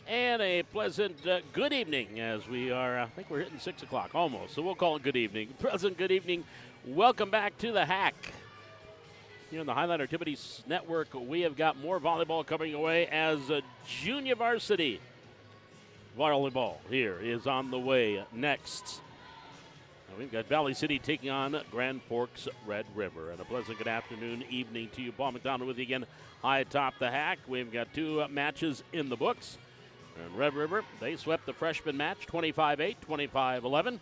And a pleasant good evening as we are, I think we're hitting 6 o'clock almost, so we'll call it good evening. Pleasant good evening. Welcome back to the Hack. Here on the Highline Activities Network, we have got more volleyball coming away as junior varsity volleyball here is on the way next. We've got Valley City taking on Grand Forks Red River. And a pleasant good afternoon, evening to you. Paul McDonald with you again high atop the Hack. We've got two matches in the books. And Red River, they swept the freshman match 25-8, 25-11.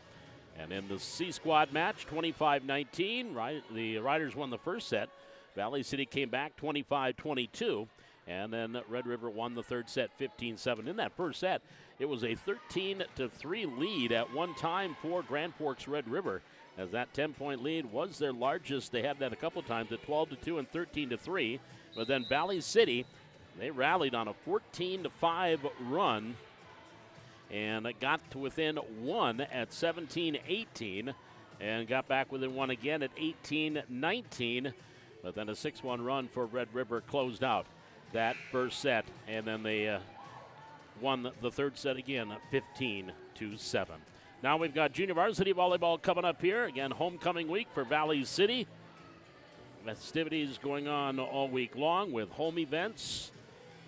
And in the C Squad match, 25-19, the Riders won the first set. Valley City came back 25-22. And then Red River won the third set 15-7. In that first set, it was a 13-3 lead at one time for Grand Forks Red River, as that 10-point lead was their largest. They had that a couple times at 12-2 and 13-3. But then Valley City, they rallied on a 14-5 run and got to within one at 17-18 and got back within one again at 18-19. But then a 6-1 run for Red River closed out that first set, and then they won the third set again, 15-7. Now we've got junior varsity volleyball coming up here. Again, homecoming week for Valley City. Festivities going on all week long with home events,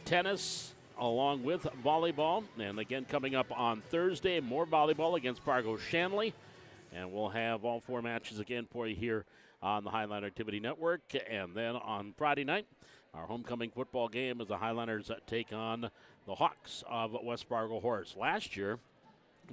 tennis, along with volleyball. And again, coming up on Thursday, more volleyball against Fargo Shanley. And we'll have all four matches again for you here on the Highline Activity Network. And then on Friday night, our homecoming football game as the Highliners take on the Hawks of West Fargo Horse. Last year,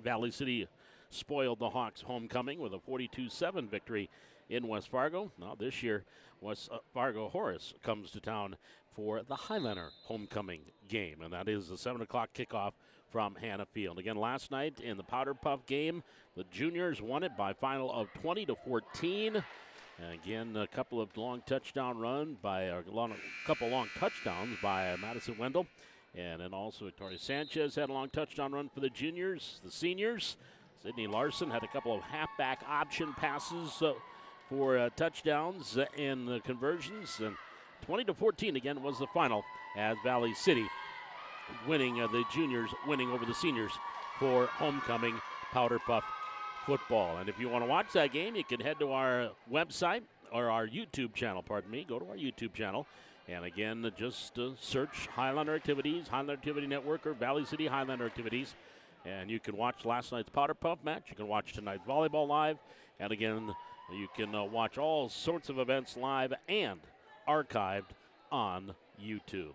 Valley City spoiled the Hawks' homecoming with a 42-7 victory in West Fargo. Now this year, West Fargo Horse comes to town for the Highliner homecoming game, and that is the 7 o'clock kickoff from Hannah Field. Again, last night in the Powder Puff game, the juniors won it by a final of 20-14. And again, a couple of long touchdown runs by a couple long touchdowns by Madison Wendell, and then also Victoria Sanchez had a long touchdown run for the juniors. The seniors, Sydney Larson had a couple of halfback option passes for touchdowns and the conversions, and 20-14 again was the final as Valley City winning the juniors winning over the seniors for homecoming Powder Puff football. And if you want to watch that game, you can head to our website or our YouTube channel, go to our YouTube channel. And again, just search Highlander Activities, Highlander Activity Network, or Valley City Highlander Activities. And you can watch last night's Powder Puff match. You can watch tonight's volleyball live. And again, you can watch all sorts of events live and archived on YouTube.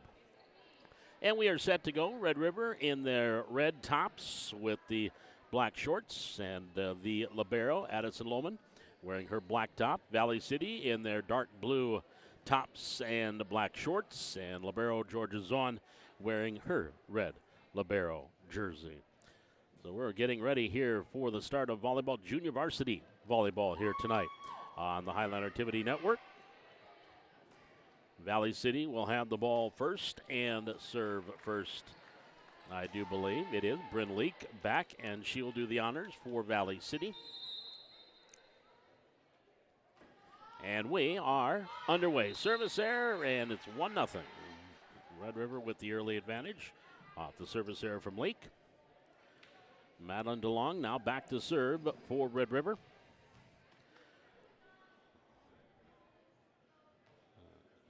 And we are set to go. Red River in their red tops with the black shorts, and the libero, Addison Lohman, wearing her black top. Valley City in their dark blue tops and black shorts, and libero Georgia Zahn wearing her red libero jersey. So we're getting ready here for the start of volleyball, junior varsity volleyball here tonight on the Highline Activity Network. Valley City will have the ball first and serve first. I do believe it is Bryn Leak back, and she will do the honors for Valley City. And we are underway. Service error, and it's 1-0. Red River with the early advantage off the service error from Leak. Madeline DeLong now back to serve for Red River.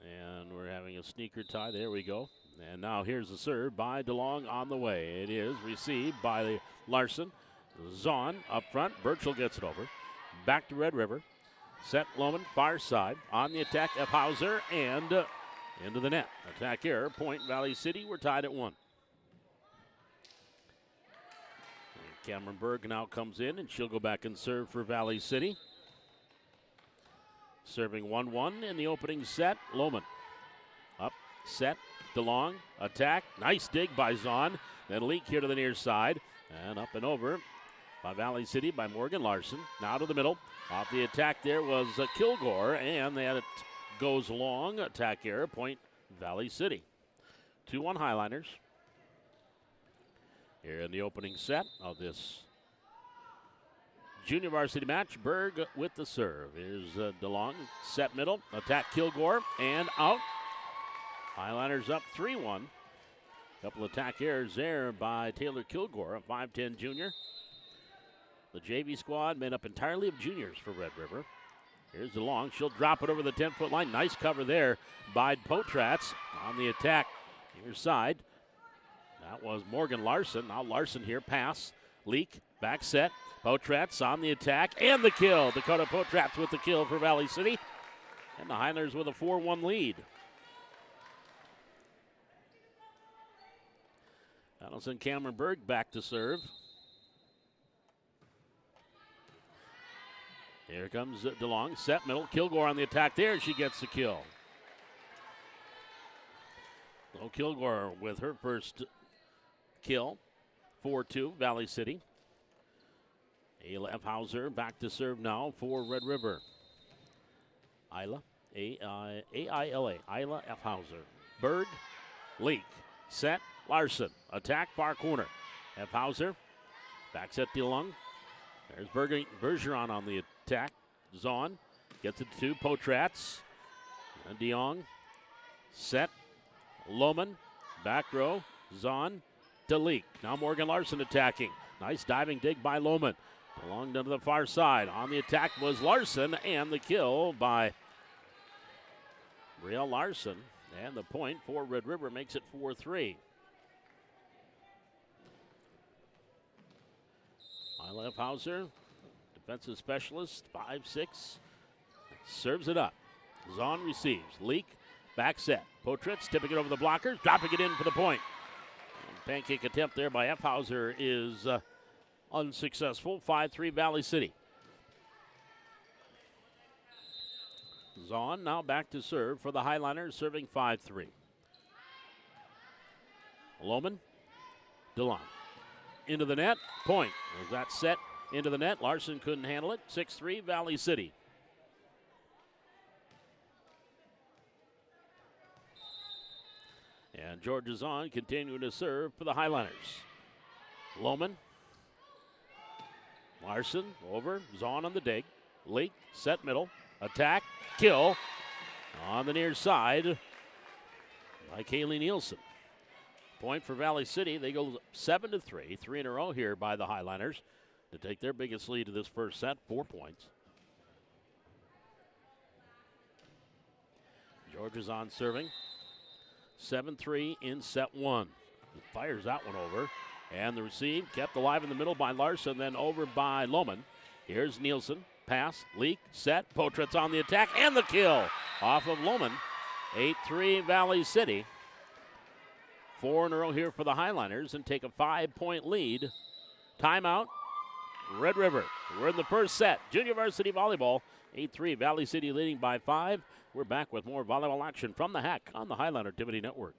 And we're having a sneaker tie. There we go. And now here's the serve by DeLong on the way. It is received by Larson. Zahn up front. Birchall gets it over. Back to Red River. Set Lohman, far side. On the attack of Hauser and into the net. Attack error. Point Valley City. We're tied at 1. And Cameron Berg now comes in, and she'll go back and serve for Valley City. Serving 1-1 in the opening set. Lohman up, set. DeLong, attack, nice dig by Zahn. Then Leak here to the near side. And up and over by Valley City by Morgan Larson. Now to the middle. Off the attack there was Kilgore, and it goes long. Attack error, point Valley City. 2-1 Highliners. Here in the opening set of this junior varsity match, Berg with the serve. Here's DeLong, set middle, attack Kilgore, and out. Highliners up 3-1. Couple attack errors there by Taylor Kilgore, a 5'10 junior. The JV squad made up entirely of juniors for Red River. Here's DeLong. She'll drop it over the 10-foot line. Nice cover there by Potratz on the attack near side. That was Morgan Larson. Now Larson here, pass, leak, back set. Potratz on the attack and the kill. Dakota Potratz with the kill for Valley City. And the Highlanders with a 4-1 lead. Allison Cameron Berg back to serve. Here comes DeLong, set middle. Kilgore on the attack there. She gets the kill. So Kilgore with her first kill. 4-2, Valley City. Ayla F. Hauser back to serve now for Red River. Ayla, A-I-L-A, Ayla F. Hauser. Berg, leak, set, Larson, attack, far corner. F. Hauser, back set DeLong. There's Bergeron on the attack. Zahn gets it to Potratz. And DeYoung, set, Lohman, back row, Zahn, Leak. Now Morgan Larson attacking. Nice diving dig by Lohman. Belonged to the far side. On the attack was Larson, and the kill by Brielle Larson. And the point for Red River makes it 4-3. Ayla F. Hauser, defensive specialist, 5'6", serves it up. Zahn receives. Leak, back set. Potratz tipping it over the blockers, dropping it in for the point. Pancake attempt there by F. Hauser is unsuccessful. 5-3 Valley City. Zahn now back to serve for the Highliners, serving 5-3. Lohman, DeLong. Into the net, point. As that set into the net, Larson couldn't handle it. 6-3 Valley City. And Georgia Zahn continuing to serve for the Highliners. Lohman. Larson over, Zahn on the dig. Leak, set middle, attack, kill. On the near side by Kaylee Nielsen. Point for Valley City. They go 7-3, 3 in a row here by the Highliners to take their biggest lead of this first set, 4 points. Georgia Zahn serving. 7-3 in set one. He fires that one over. And the receive kept alive in the middle by Larson, then over by Lohman. Here's Nielsen. Pass, leak, set. Potratz on the attack, and the kill off of Lohman. 8-3 Valley City. 4 in a row here for the Highliners and take a 5-point lead. Timeout, Red River. We're in the first set. Junior varsity volleyball. 8-3 Valley City leading by 5. We're back with more volleyball action from the Hack on the Highline Activity Network.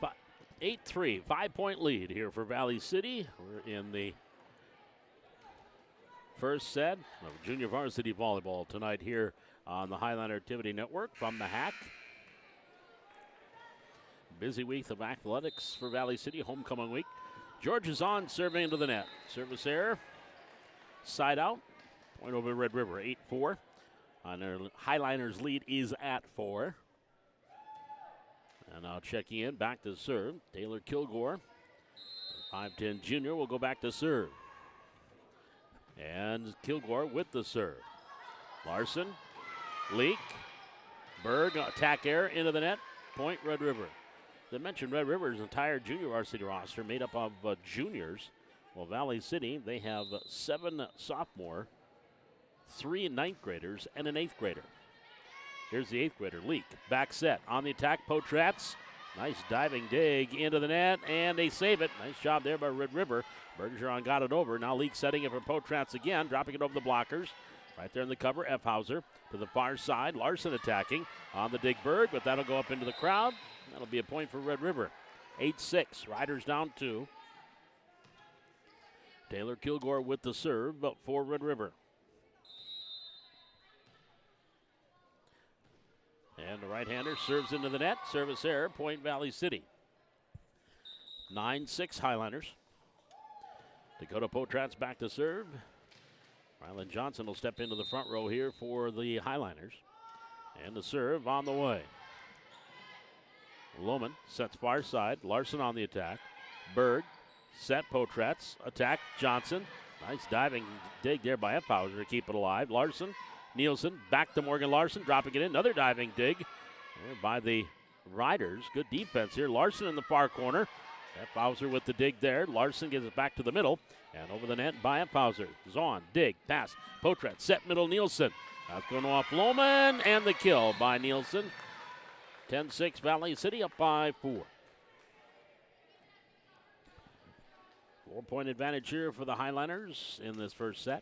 But 8-3, 5-point lead here for Valley City. We're in the first set of junior varsity volleyball tonight here on the Highline Activity Network from the Hack. Busy week of athletics for Valley City, homecoming week. Georgia Zahn serving into the net. Service error, side out, point over Red River, 8-4. On their Highliners lead is at 4. And now checking in, back to serve. Taylor Kilgore, 5'10 junior, will go back to serve. And Kilgore with the serve. Larson, leak, Berg, attack error into the net, point Red River. They mentioned Red River's entire junior varsity roster made up of juniors. Well, Valley City, they have 7 sophomore, 3 ninth graders, and an 8th grader. Here's the 8th grader, Leak. Back set on the attack. Potratz Nice diving dig into the net, and they save it. Nice job there by Red River. Bergeron got it over. Now Leak setting it for Potrats again, dropping it over the blockers. Right there in the cover, Hauser to the far side. Larson attacking on the dig bird, but that'll go up into the crowd. That'll be a point for Red River. 8-6, Riders down 2. Taylor Kilgore with the serve, but for Red River. And the right-hander serves into the net. Service error, Point Valley City. 9-6 Highlanders. Dakota Potrats back to serve. Ryland Johnson will step into the front row here for the Highlanders. And the serve on the way. Lohman sets far side. Larson on the attack. Berg set Potrats. Attack Johnson. Nice diving dig there by Hauser to keep it alive. Larson, Nielsen back to Morgan Larson, dropping it in. Another diving dig there by the Riders. Good defense here. Larson in the far corner. Hauser with the dig there. Larson gives it back to the middle. And over the net by Hauser. Zahn, dig, pass. Potrats, set middle, Nielsen. That's going off Lohman, and the kill by Nielsen. 10-6 Valley City up by 4. 4-point advantage here for the Highlanders in this first set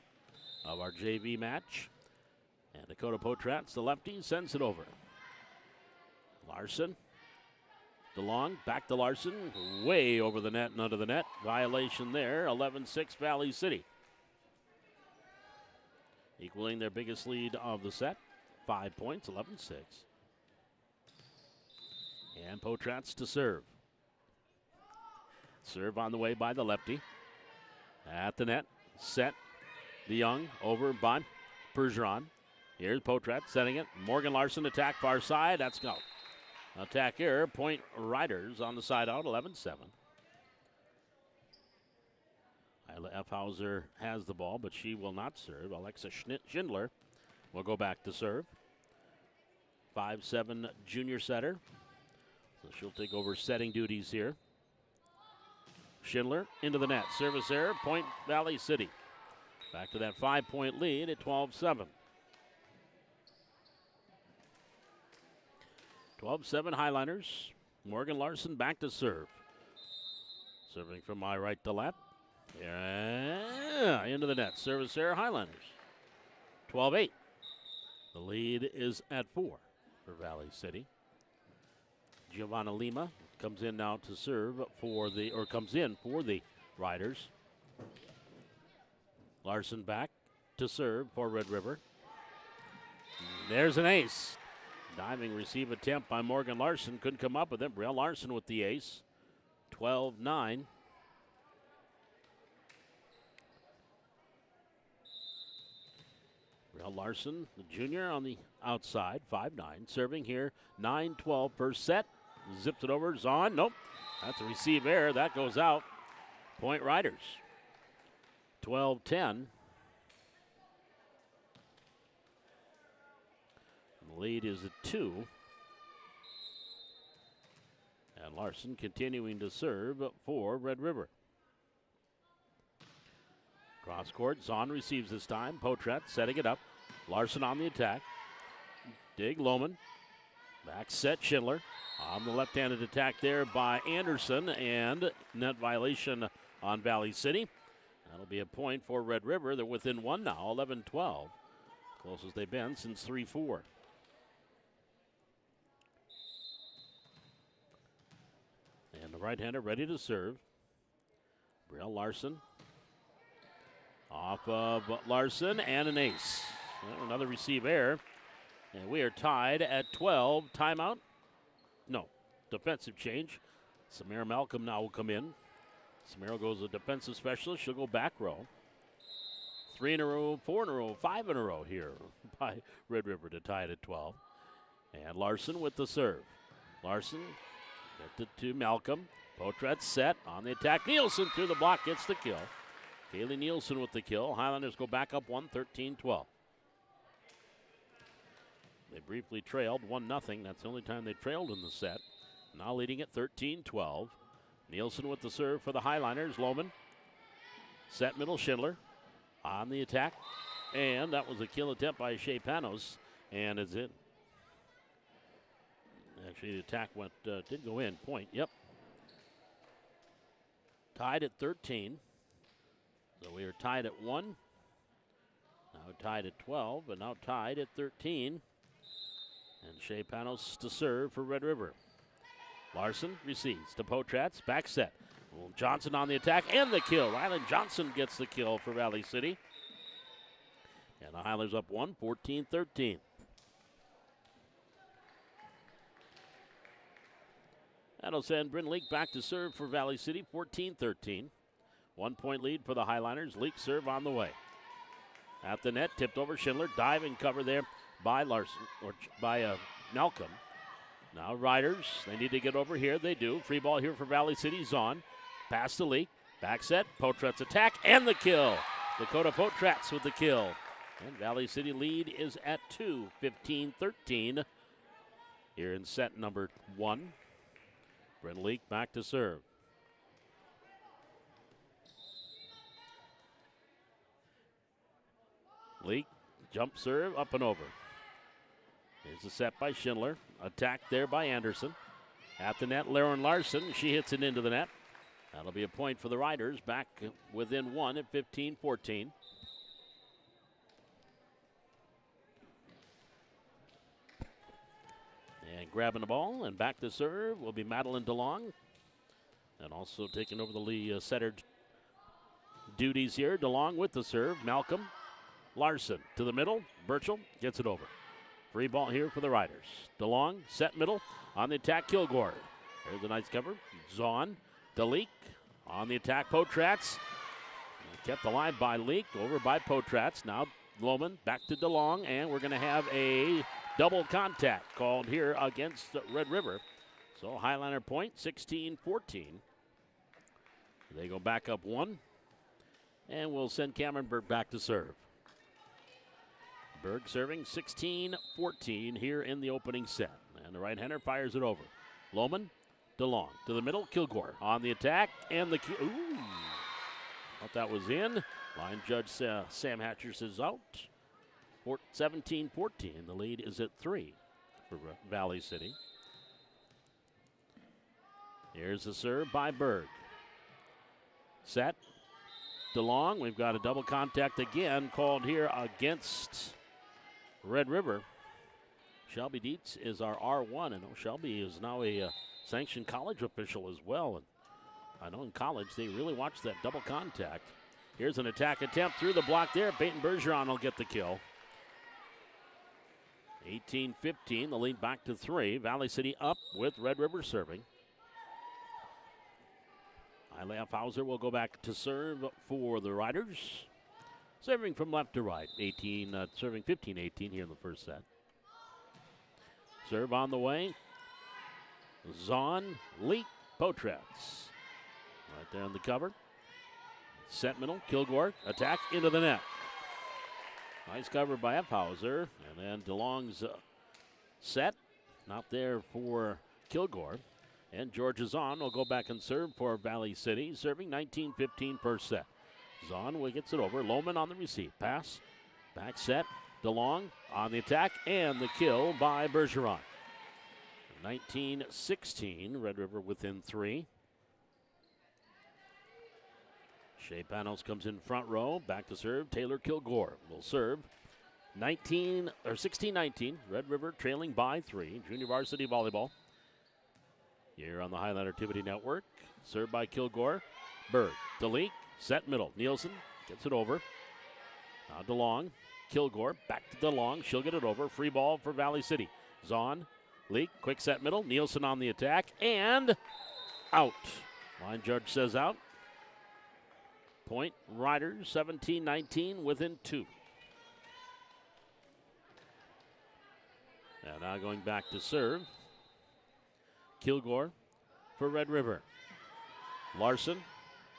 of our JV match. And Dakota Potrats, the lefty, sends it over. Larson. DeLong, back to Larson, way over the net and under the net. Violation there, 11-6 Valley City. Equaling their biggest lead of the set, 5 points, 11-6. And Potrats to serve. Serve on the way by the lefty. At the net, set DeYoung over by Bergeron. Here's Potrats setting it. Morgan Larson attack far side, that's go. Attack here, Point Riders on the side out, 11-7. Hauser has the ball, but she will not serve. Alexa Schindler will go back to serve. 5'7" junior setter. So she'll take over setting duties here. Schindler into the net. Service error, Point Valley City. Back to that 5-point lead at 12-7. 12-7 Highlanders. Morgan Larson back to serve. Serving from my right to left. Yeah, into the net. Service error, Highlanders. 12-8. The lead is at 4 for Valley City. Giovanna Lima comes in now to serve for the, or comes in for the Riders. Larson back to serve for Red River. There's an ace. Diving receive attempt by Morgan Larson. Couldn't come up with it. Brielle Larson with the ace. 12-9. Brielle Larson, the junior, on the outside. 5'9". Serving here. 9-12 per set. Zips it over. Zahn. Nope. That's a receive error. That goes out. Point Riders. 12-10. The lead is at 2. And Larson continuing to serve for Red River. Cross court, Zahn receives this time. Potrats setting it up. Larson on the attack. Dig, Lohman. Back set, Schindler. On the left-handed attack there by Anderson, and net violation on Valley City. That'll be a point for Red River. They're within 1 now, 11-12. Closest they've been since 3-4. And the right-hander ready to serve. Brielle Larson. Off of Larson, and an ace. Well, another receive error. And we are tied at 12. Timeout? No. Defensive change. Samira Malcolm now will come in. Samira goes a defensive specialist. She'll go back row. 3 in a row, 4 in a row, 5 in a row here by Red River to tie it at 12. And Larson with the serve. Larson gets it to Malcolm. Potrats set on the attack. Nielsen through the block, gets the kill. Kaylee Nielsen with the kill. Highlanders go back up 1, 13-12. They briefly trailed 1-0. That's the only time they trailed in the set. Now leading at 13-12. Nielsen with the serve for the Highlanders. Lohman. Set middle, Schindler. On the attack. And that was a kill attempt by Shea Panos. And it's in. Actually, the attack went, did go in. Point, yep. Tied at 13. So we are tied at 1. Now tied at 12, but now tied at 13. And Shea Panos to serve for Red River. Larson receives to Potratz, back set. Johnson on the attack and the kill. Rylan Johnson gets the kill for Valley City. And the Highlanders up 1, 14-13. That'll send Bryn Leak back to serve for Valley City, 14-13. 1 point lead for the Highliners. Leak serve on the way. At the net, tipped over Schindler. Diving cover there by Larson, or by Malcolm. Now Riders, they need to get over here. They do. Free ball here for Valley City. Zahn. Pass to Leak. Back set. Potratz attack and the kill. Dakota Potratz with the kill. And Valley City lead is at 2, 15-13. Here in set number 1. Bryn Leak back to serve. Leak, jump serve, up and over. Here's the set by Schindler. Attack there by Anderson. At the net, Lauren Larson. She hits it into the net. That'll be a point for the Riders. Back within 1 at 15-14. And grabbing the ball and back to serve will be Madeline DeLong. And also taking over the Lee setter duties here. DeLong with the serve. Malcolm. Larson to the middle. Burchell gets it over. Free ball here for the Riders. DeLong, set middle. On the attack, Kilgore. There's a nice cover. Zahn to Leak. On the attack, Potratz. Kept alive by Leak. Over by Potratz. Now Lohman back to DeLong. And we're going to have a double contact called here against Red River. So Highliner point, 16-14. They go back up 1. And we'll send Cameron Berg back to serve. Berg serving 16-14 here in the opening set. And the right-hander fires it over. Lohman, DeLong to the middle. Kilgore on the attack. And the ooh. Thought that was in. Line judge Sam Hatcher says out. 17-14. The lead is at 3 for Valley City. Here's the serve by Berg. Set. DeLong. We've got a double contact again called here against Red River. Shelby Dietz is our R1, and Shelby is now a sanctioned college official as well. And I know in college they really watch that double contact. Here's an attack attempt through the block there. Peyton Bergeron will get the kill. 18-15, the lead back to 3. Valley City up with Red River serving. Ilea Fauser will go back to serve for the Riders. Serving from left to right, serving 15-18 here in the first set. Serve on the way. Zahn, Leak, Potratz. Right there on the cover. Set middle, Kilgore, attack into the net. Nice cover by Hauser, and then DeLong's set. Not there for Kilgore. And Georgia Zahn will go back and serve for Valley City, serving 19-15 per set. Zahn gets it over. Lohman on the receive. Pass. Back set. DeLong on the attack. And the kill by Bergeron. 19-16. Red River within 3. Shea Panos comes in front row. Back to serve. Taylor Kilgore will serve. 16-19. Red River trailing by 3. Junior varsity volleyball. Here on the Highland Activity Network. Served by Kilgore. Berg. DeLeek. Set middle. Nielsen gets it over. Now DeLong. Kilgore. Back to DeLong. She'll get it over. Free ball for Valley City. Zahn. Leak. Quick set middle. Nielsen on the attack. And out. Line judge says out. Point Riders 17-19 within 2. And now going back to serve. Kilgore for Red River. Larson,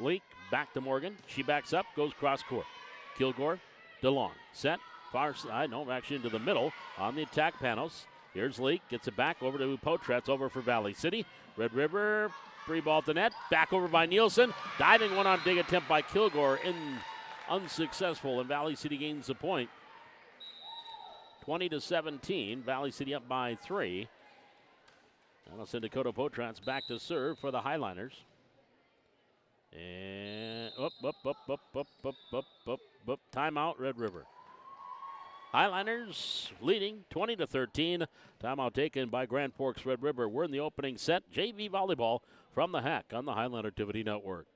Leak, back to Morgan. She backs up, goes cross court. Kilgore, DeLong, set, far side, no, actually into the middle on the attack. Panos. Here's Leak, gets it back over to Potratz, over for Valley City. Red River, free ball at the net, back over by Nielsen. Diving one on dig attempt by Kilgore, unsuccessful, and Valley City gains the point. 20-17, Valley City up by 3. That'll send Dakota Potrats back to serve for the Highliners. And up. Timeout, Red River. Highliners leading 20-13. Timeout taken by Grand Forks Red River. We're in the opening set. JV volleyball from the Hack on the Highland Activity Network.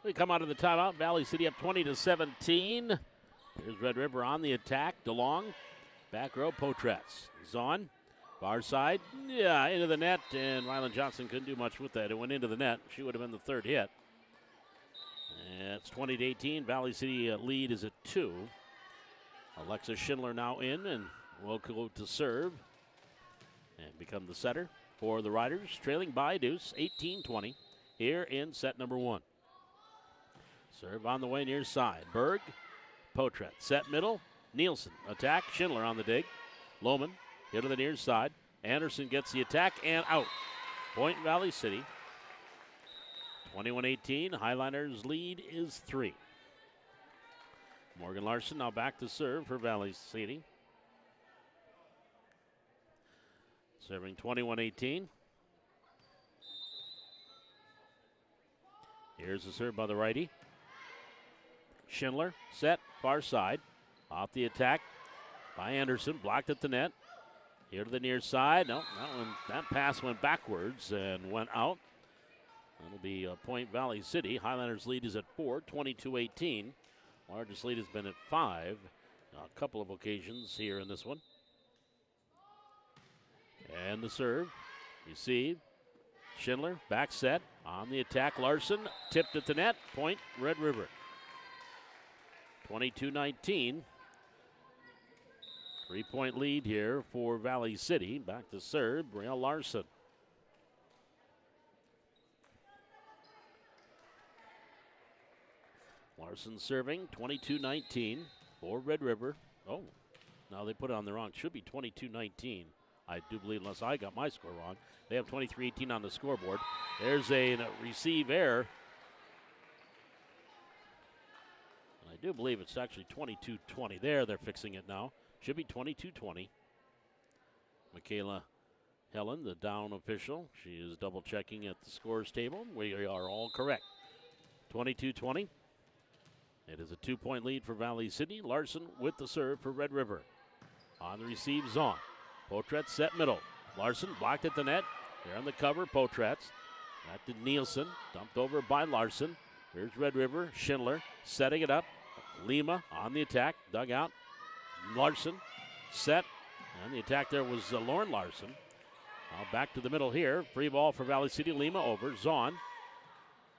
We come out of the timeout. Valley City up 20-17. Here's Red River on the attack. DeLong, back row, Potrats. Zahn, far side, into the net, and Rylan Johnson couldn't do much with that. It went into the net. She would have been the third hit. And it's 20-18. Valley City lead is at 2. Alexis Schindler now in and will go to serve and become the setter for the Riders, trailing by deuce 18-20 here in set number 1. Serve on the way near side. Berg, Potrat, set middle. Nielsen, attack. Schindler on the dig. Lohman, hit to the near side. Anderson gets the attack and out. Point Valley City. 21-18. Highliners lead is 3. Morgan Larson now back to serve for Valley City. Serving 21-18. Here's the serve by the righty. Schindler, set, far side. Off the attack by Anderson, blocked at the net. Here to the near side. No, that pass went backwards and went out. That'll be Point Valley City. Highlanders lead is at 4, 22-18. Largest lead has been at 5. A couple of occasions here in this one. And the serve, receive. Schindler, back set, on the attack. Larson, tipped at the net. Point, Red River. 22-19. 3-point lead here for Valley City. Back to serve, Brielle Larson. Larson serving, 22-19 for Red River. Oh, now they put it on the wrong. Should be 22-19. I do believe, unless I got my score wrong. They have 23-18 on the scoreboard. There's a receive error. I do believe it's actually 22-20. They're fixing it now. Should be 22-20. Michaela Helen, the down official, she is double checking at the scores table. We are all correct. 22-20. It is a 2-point lead for Valley City. Larson with the serve for Red River. On the receive, Zahn. Potrats set middle. Larson blocked at the net. Here on the cover, Potrats. Back to Nielsen. Dumped over by Larson. Here's Red River. Schindler setting it up. Lima on the attack. Dug out. Larson set. And the attack there was Lauren Larson. Now back to the middle here. Free ball for Valley City. Lima over. Zahn.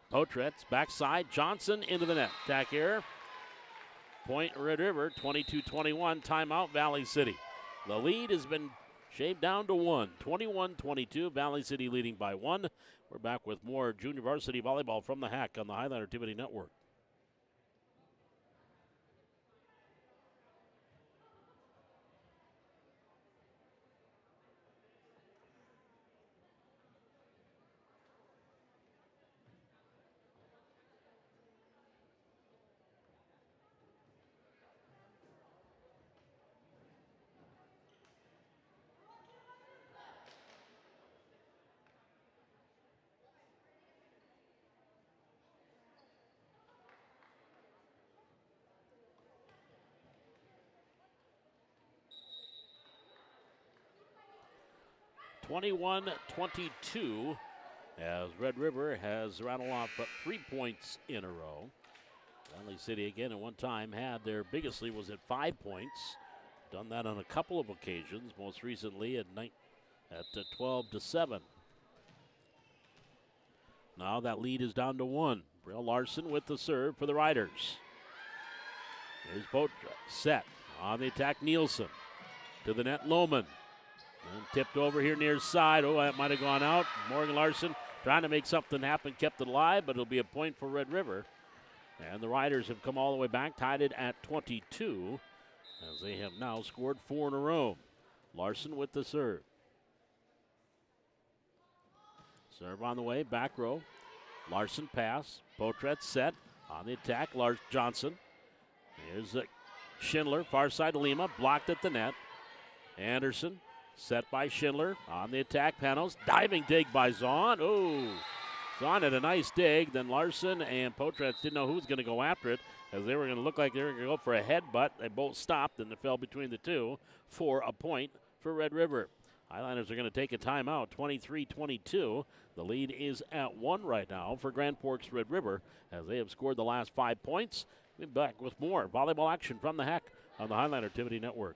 Potrats backside. Johnson into the net. Attack error. Point Red River. 22-21. Timeout Valley City. The lead has been shaved down to 1. 21-22. Valley City leading by 1. We're back with more junior varsity volleyball from the Hack on the Highland Activity Network. (21-22) as Red River has rattled off 3 points in a row. Valley City again at one time had their biggest lead was at 5 points. Done that on a couple of occasions, most recently at 12-7. Now that lead is down to 1. Brielle Larson with the serve for the Riders. Here's Boat set on the attack. Nielsen to the net. Lohman. And tipped over here near side. Oh, that might have gone out. Morgan Larson trying to make something happen, kept it alive, but it'll be a point for Red River. And the Riders have come all the way back, tied it at 22, as they have now scored 4 in a row. Larson with the serve. Serve on the way, back row. Larson pass. Potret set on the attack. Lars Johnson. Here's Schindler, far side to Lima, blocked at the net. Anderson set by Schindler on the attack. Panos, diving dig by Zahn. Oh, Zahn had a nice dig. Then Larson and Potretz didn't know who was going to go after it, as they were going to look like they were going to go for a headbutt. They both stopped, and it fell between the two for a point for Red River. Highlanders are going to take a timeout, 23-22. The lead is at 1 right now for Grand Forks Red River, as they have scored the last 5 points. We'll be back with more volleyball action from the Hack on the Highlander Activity Network.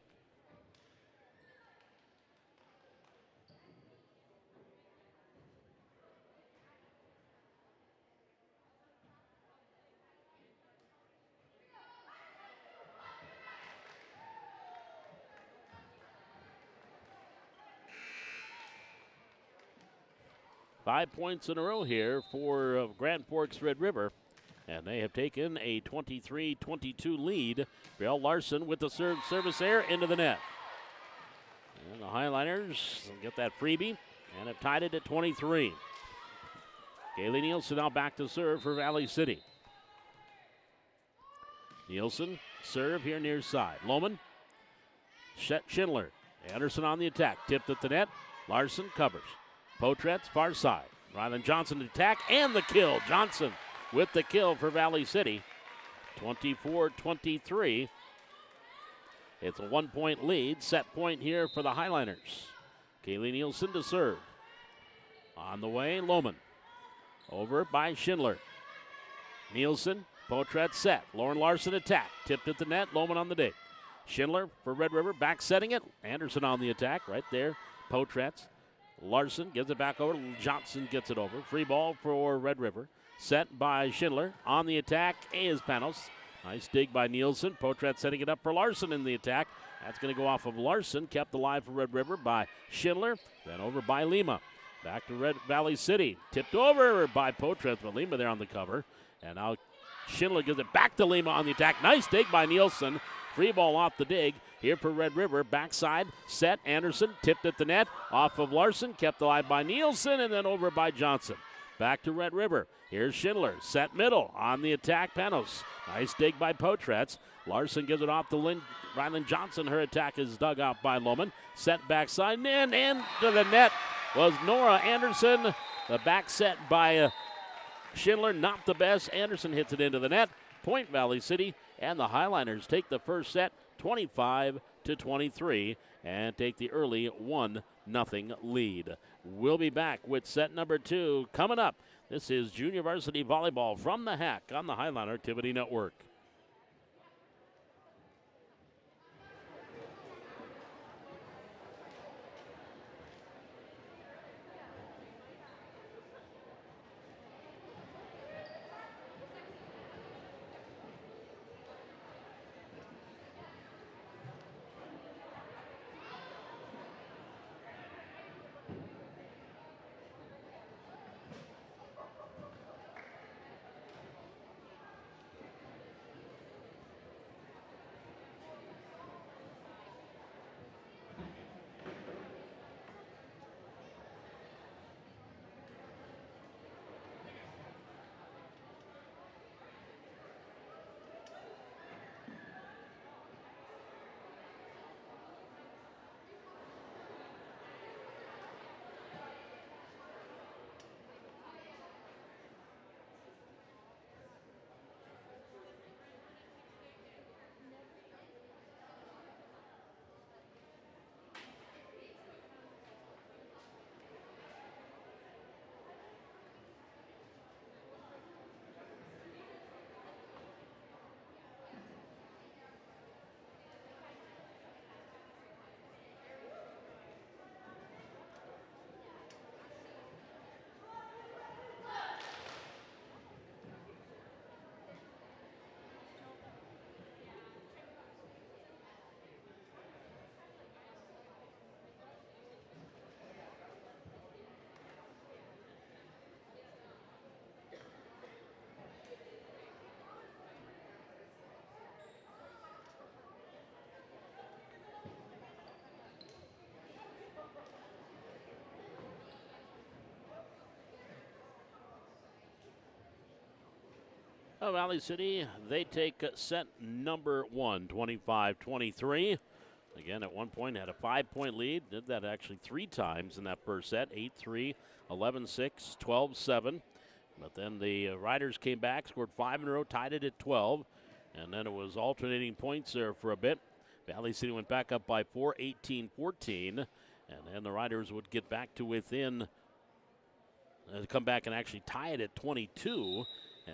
Five points in a row here for Grand Forks Red River, and they have taken a 23-22 lead. Brielle Larson with the service there into the net. And the Highliners will get that freebie and have tied it at 23. Kaylee Nielsen now back to serve for Valley City. Nielsen serve here near side. Lohman, Schindler, Anderson on the attack, tipped at the net. Larson covers. Potretz, far side. Ryland Johnson attack and the kill. Johnson with the kill for Valley City. 24-23. It's a 1-point lead. Set point here for the Highliners. Kaylee Nielsen to serve. On the way, Lohman. Over by Schindler. Nielsen, Potretz set. Lauren Larson attack. Tipped at the net. Lohman on the dig. Schindler for Red River, back setting it. Anderson on the attack right there. Potretz. Larson gives it back over. Johnson gets it over. Free ball for Red River. Set by Schindler. On the attack is Panos. Nice dig by Nielsen. Potret setting it up for Larson in the attack. That's going to go off of Larson. Kept alive for Red River by Schindler. Then over by Lima. Back to Red Valley City. Tipped over by Potret, but Lima there on the cover. And now Schindler gives it back to Lima on the attack. Nice dig by Nielsen. Free ball off the dig here for Red River. Backside, set. Anderson tipped at the net. Off of Larson, kept alive by Nielsen, and then over by Johnson. Back to Red River. Here's Schindler. Set middle. On the attack, Panos. Nice dig by Potretz. Larson gives it off to Ryland Johnson. Her attack is dug out by Lohman. Set backside, and into the net was Nora Anderson. The back set by Schindler, not the best. Anderson hits it into the net. Point Valley City. And the Highliners take the first set 25-23 and take the early 1-0 lead. We'll be back with set number 2 coming up. This is Junior Varsity Volleyball from the Hack on the Highlander Activity Network. Well, Valley City, they take set number 1, 25-23. Again, at one point had a 5-point lead. Did that actually 3 times in that first set, 8-3, 11-6, 12-7. But then the Riders came back, scored 5 in a row, tied it at 12. And then it was alternating points there for a bit. Valley City went back up by 4, 18-14. And then the Riders would get back to within, come back and actually tie it at 22,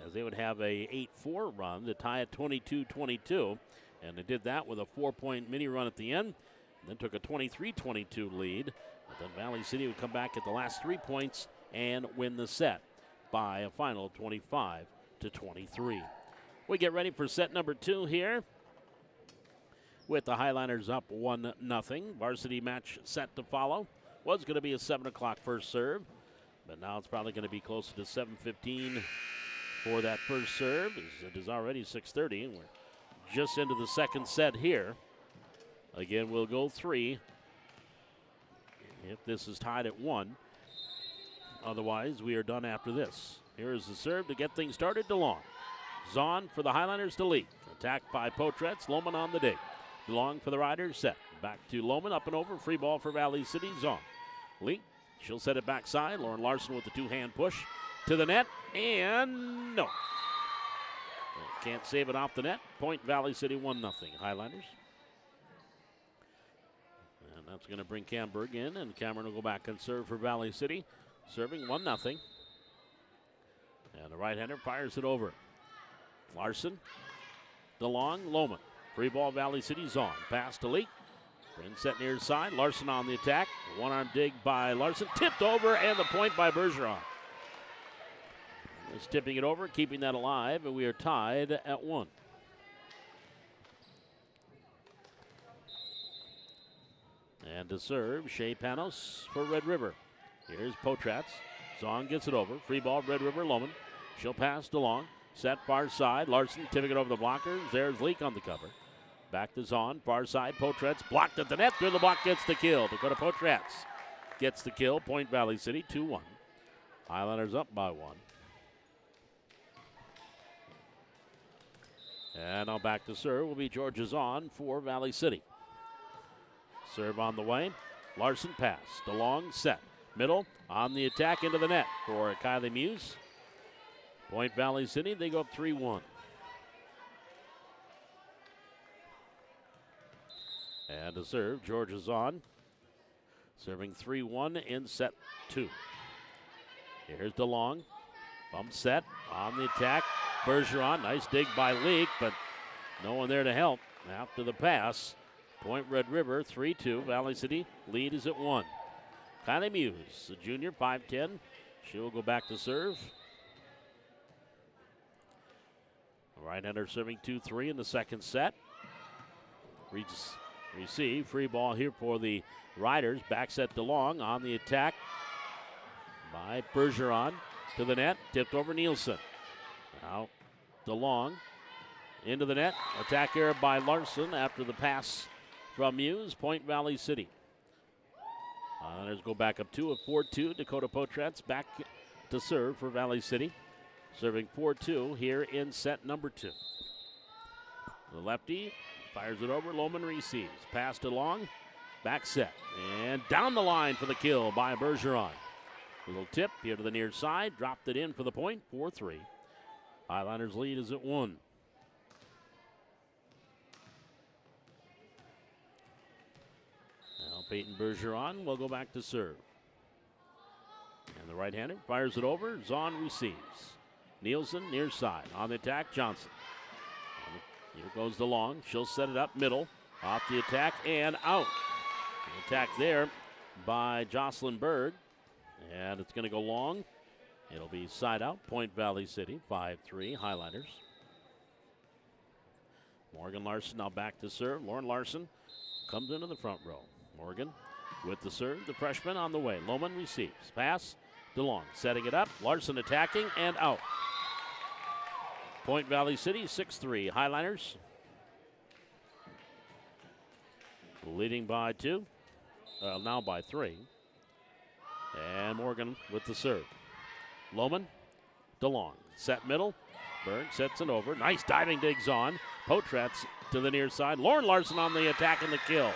as they would have a 8-4 run to tie it 22-22. And they did that with a 4-point mini run at the end. And then took a 23-22 lead. But then Valley City would come back at the last 3 points and win the set by a final 25-23. We get ready for set number 2 here, with the Highlanders up 1-0. Varsity match set to follow. Was going to be a 7 o'clock first serve, but now it's probably going to be closer to 7:15 for that first serve. It is already 6:30, and we're just into the second set here. Again, we'll go 3 if this is tied at 1. Otherwise, we are done after this. Here is the serve to get things started. DeLong. Zahn for the Highlanders to lead. Attacked by Potretz. Lohman on the dig. DeLong for the Riders. Set. Back to Lohman. Up and over. Free ball for Valley City. Zahn. Lee. She'll set it backside. Lauren Larson with the 2-hand push to the net. And no. Can't save it off the net. Point Valley City 1-0. Highlanders. And that's going to bring Camberg in. And Cameron will go back and serve for Valley City. Serving 1-0. And the right-hander fires it over. Larson. DeLong. Lohman. Free ball Valley City's on. Pass to Leak. Bryn set near side. Larson on the attack. One-arm dig by Larson. Tipped over, and the point by Bergeron. Is tipping it over, keeping that alive, and we are tied at 1. And to serve, Shea Panos for Red River. Here's Potratz. Zahn gets it over. Free ball, Red River, Lohman. She'll pass DeLong. Set far side. Larson tipping it over the blockers. There's Leak on the cover. Back to Zahn. Far side. Potratz blocked at the net. Through the block gets the kill. Dakota Potratz gets the kill. Point Valley City 2-1. Highlanders up by 1. And now back to serve will be Georgia Zahn for Valley City. Serve on the way. Larson pass. DeLong set. Middle on the attack into the net for Kylie Muse. Point Valley City, they go up 3-1. And to serve, Georgia Zahn. Serving 3-1 in set 2. Here's DeLong. Bump set on the attack. Bergeron, nice dig by Leak, but no one there to help after the pass. Point Red River, 3-2. Valley City lead is at 1. Kylie Muse, the junior, 5'10". She will go back to serve. Right-hander serving 2-3 in the second set. Receive, free ball here for the Riders. Back set DeLong on the attack by Bergeron to the net. Tipped over Nielsen. Now DeLong into the net. Attack error by Larson after the pass from Muse. Point Valley City. Highlanders go back up 2 at 4-2. Dakota Potratz back to serve for Valley City. Serving 4-2 here in set number 2. The lefty fires it over. Lohman receives. Passed along. Back set. And down the line for the kill by Bergeron. Little tip here to the near side. Dropped it in for the point. 4-3. Highlanders lead is at 1. Now Peyton Bergeron will go back to serve. And the right-hander fires it over. Zahn receives. Nielsen near side. On the attack, Johnson. Here goes DeLong. She'll set it up middle. Off the attack and out. The attack there by Jocelyn Berg. And it's going to go long. It'll be side out. Point Valley City, 5-3. Highlanders. Morgan Larson now back to serve. Lauren Larson comes into the front row. Morgan with the serve. The freshman on the way. Lohman receives. Pass. DeLong setting it up. Larson attacking and out. Point Valley City, 6-3. Highlanders leading by 2. Now by 3. And Morgan with the serve. Lohman, DeLong, set middle. Berg sets it over. Nice diving digs on. Potratz to the near side. Lauren Larson on the attack and the kill.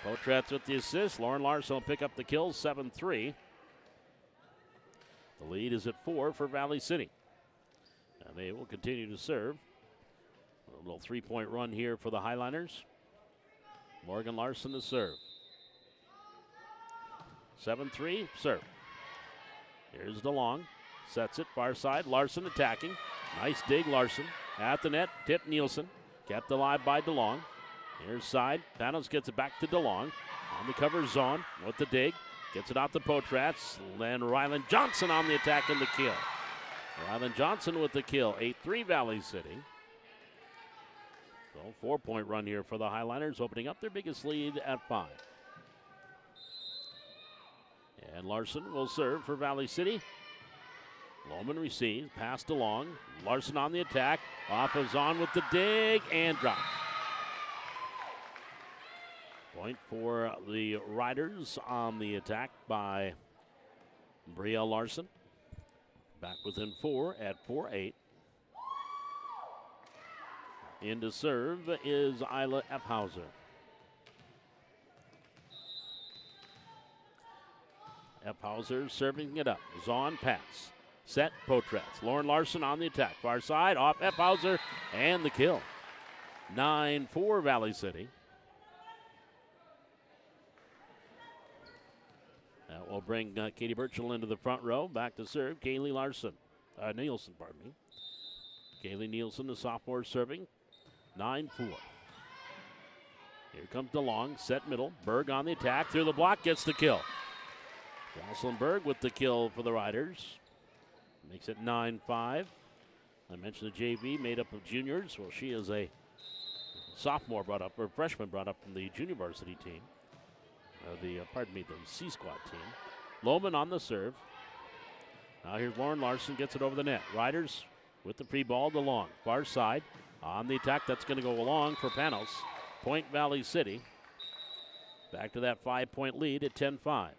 Potratz with the assist. Lauren Larson will pick up the kill, 7-3. The lead is at 4 for Valley City. And they will continue to serve. A little three-point run here for the Highliners. Morgan Larson to serve. 7-3, serve. Here's DeLong. Sets it, far side. Larson attacking. Nice dig, Larson. At the net, tip Nielsen. Kept alive by DeLong. Here's side. Panos gets it back to DeLong. On the cover, Zahn with the dig. Gets it out to Potratz. Then Ryland Johnson on the attack and the kill. Ryland Johnson with the kill. 8-3 Valley City. So 4-point run here for the Highliners, opening up their biggest lead at 5. And Larson will serve for Valley City. Lohman receives, passed along. Larson on the attack. Off of Zahn with the dig and drops. Point for the Riders on the attack by Brielle Larson. Back within 4 at 4-8. In to serve is Isla Epphauser. Epphauser serving it up. Zahn pass. Set, Potratz. Lauren Larson on the attack. Far side, off Epphauser, and the kill. 9-4 Valley City. That will bring Katie Birchall into the front row. Back to serve, Kaylee Nielsen, pardon me. Kaylee Nielsen, the sophomore, serving. 9-4. Here comes DeLong, set middle. Berg on the attack, through the block, gets the kill. Jocelyn Berg with the kill for the Riders. Makes it 9-5. I mentioned the JV made up of juniors. Well, she is a sophomore brought up, or freshman brought up from the junior varsity team. The C squad team. Lohman on the serve. Now here's Lauren Larson, gets it over the net. Riders with the free ball, DeLong. Far side on the attack. That's going to go along for Panos. Point Valley City. Back to that 5-point lead at 10-5.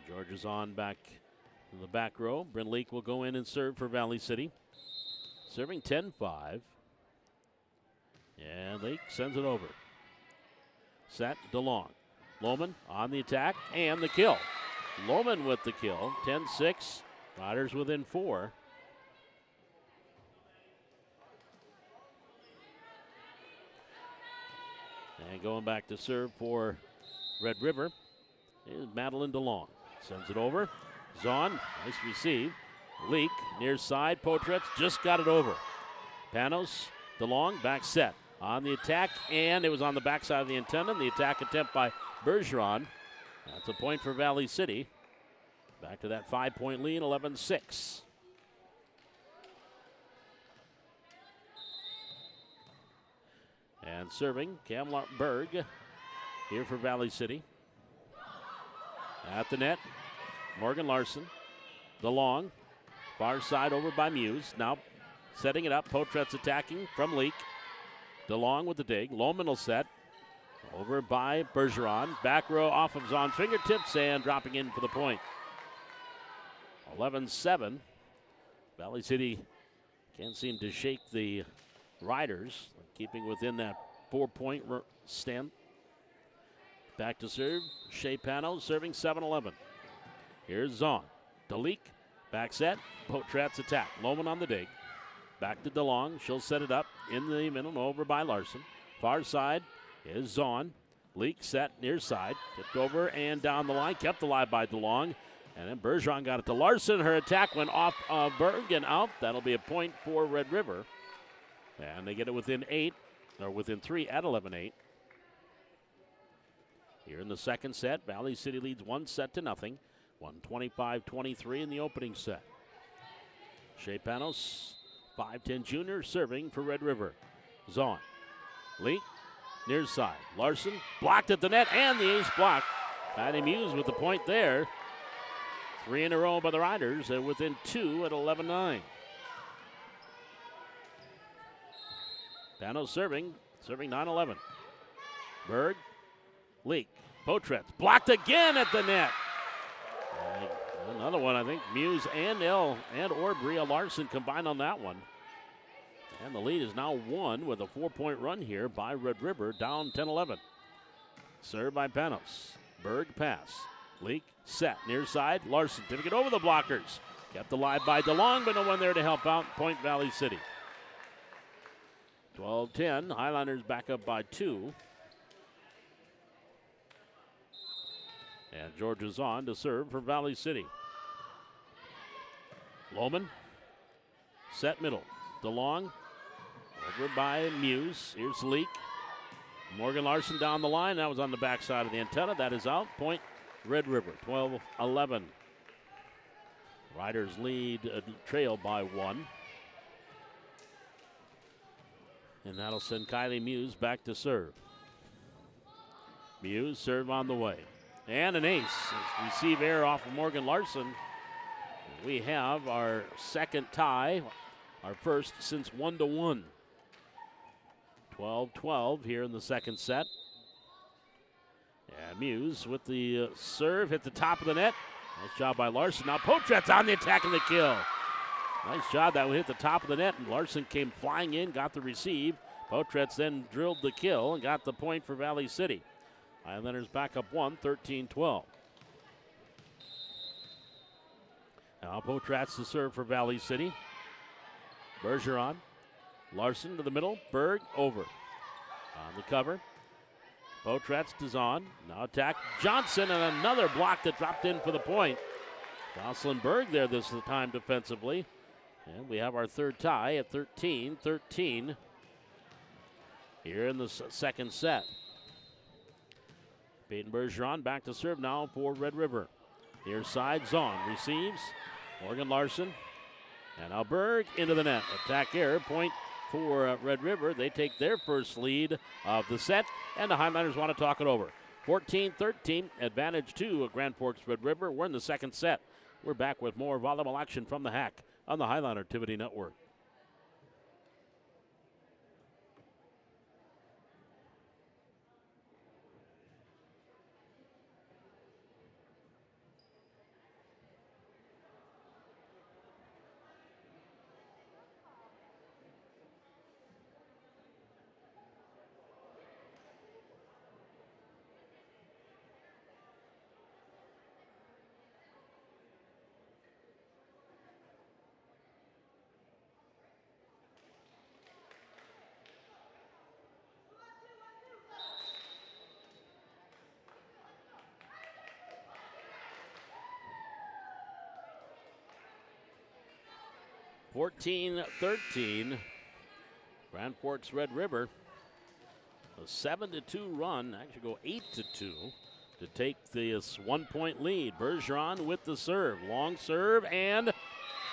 George is on back in the back row. Bryn Leak will go in and serve for Valley City. Serving 10-5. And Leak sends it over. Set, DeLong. Lohman on the attack and the kill. Lohman with the kill. 10-6. Riders within 4. And going back to serve for Red River is Madeline DeLong. Sends it over. Zahn, nice receive. Leak, near side. Potratz just got it over. Panos, DeLong, back set. On the attack, and it was on the backside of the antenna. The attack attempt by Bergeron. That's a point for Valley City. Back to that 5-point lead, 11-6. And serving, Camelot Berg here for Valley City. At the net, Morgan Larson. DeLong, far side over by Muse. Now setting it up, Potratz attacking from Leak. DeLong with the dig. Lohman will set. Over by Bergeron. Back row off of Zahn's fingertips and dropping in for the point. 11-7. Valley City can't seem to shake the Riders, keeping within that 4-point stand. Back to serve. Shea Panos serving 7-11. Here's Zahn. DeLeek. Back set. Potratz attack. Lohman on the dig. Back to DeLong. She'll set it up in the middle over by Larson. Far side is Zahn. Leak set near side. Tipped over and down the line. Kept alive by DeLong. And then Bergeron got it to Larson. Her attack went off of Berg and out. That'll be a point for Red River. And they get it within 3 at 11-8. Here in the second set, Valley City leads 1-0. 125-23 in the opening set. Shea Panos, 5'10" junior, serving for Red River. Zahn. Leak, near side. Larson, blocked at the net, and the ace block. Patty Muse with the point there. 3 in a row by the Riders, and within 2 at 11-9. Panos serving 9-11. Berg, Leak, Potratz, blocked again at the net. Another one, I think Muse and or Bria Larson combined on that one. And the lead is now 1 with a 4-point run here by Red River, down 10-11. Served by Panos. Berg pass. Leak, set, near side. Larson tipping it over the blockers. Kept alive by DeLong, but no one there to help out Point Valley City. 12-10, Highlanders back up by 2. And Georgia's on to serve for Valley City. Lohman, set middle. DeLong, over by Muse. Here's Leak. Morgan Larson down the line. That was on the backside of the antenna. That is out. Point Red River, 12-11. Riders lead, trail by 1. And that'll send Kylie Muse back to serve. Muse serve on the way. And an ace. Receive air off of Morgan Larson. We have our second tie, our first since 1-1. 12-12 here in the second set. And Muse with the serve, hit the top of the net. Nice job by Larson. Now Potretz on the attack and the kill. Nice job. That would hit the top of the net, and Larson came flying in, got the receive. Potretz then drilled the kill and got the point for Valley City. Highlanders back up 1, 13-12. Now Potretz to serve for Valley City. Bergeron. Larson to the middle. Berg over. On the cover. Potretz is on. Now attack Johnson, and another block that dropped in for the point. Jocelyn Berg there this time defensively. And we have our third tie at 13-13 here in the second set. Peyton Bergeron back to serve now for Red River. Near side, Zahn receives. Morgan Larson. And now Berg into the net. Attack error, point for Red River. They take their first lead of the set, and the Highlanders want to talk it over. 14-13, advantage to Grand Forks Red River. We're in the second set. We're back with more volleyball action from the Hack on the Highlander Activity Network. (14-13), Grand Forks Red River, a 7-2 run, actually go 8-2 to take this 1-point lead. Bergeron with the serve, long serve and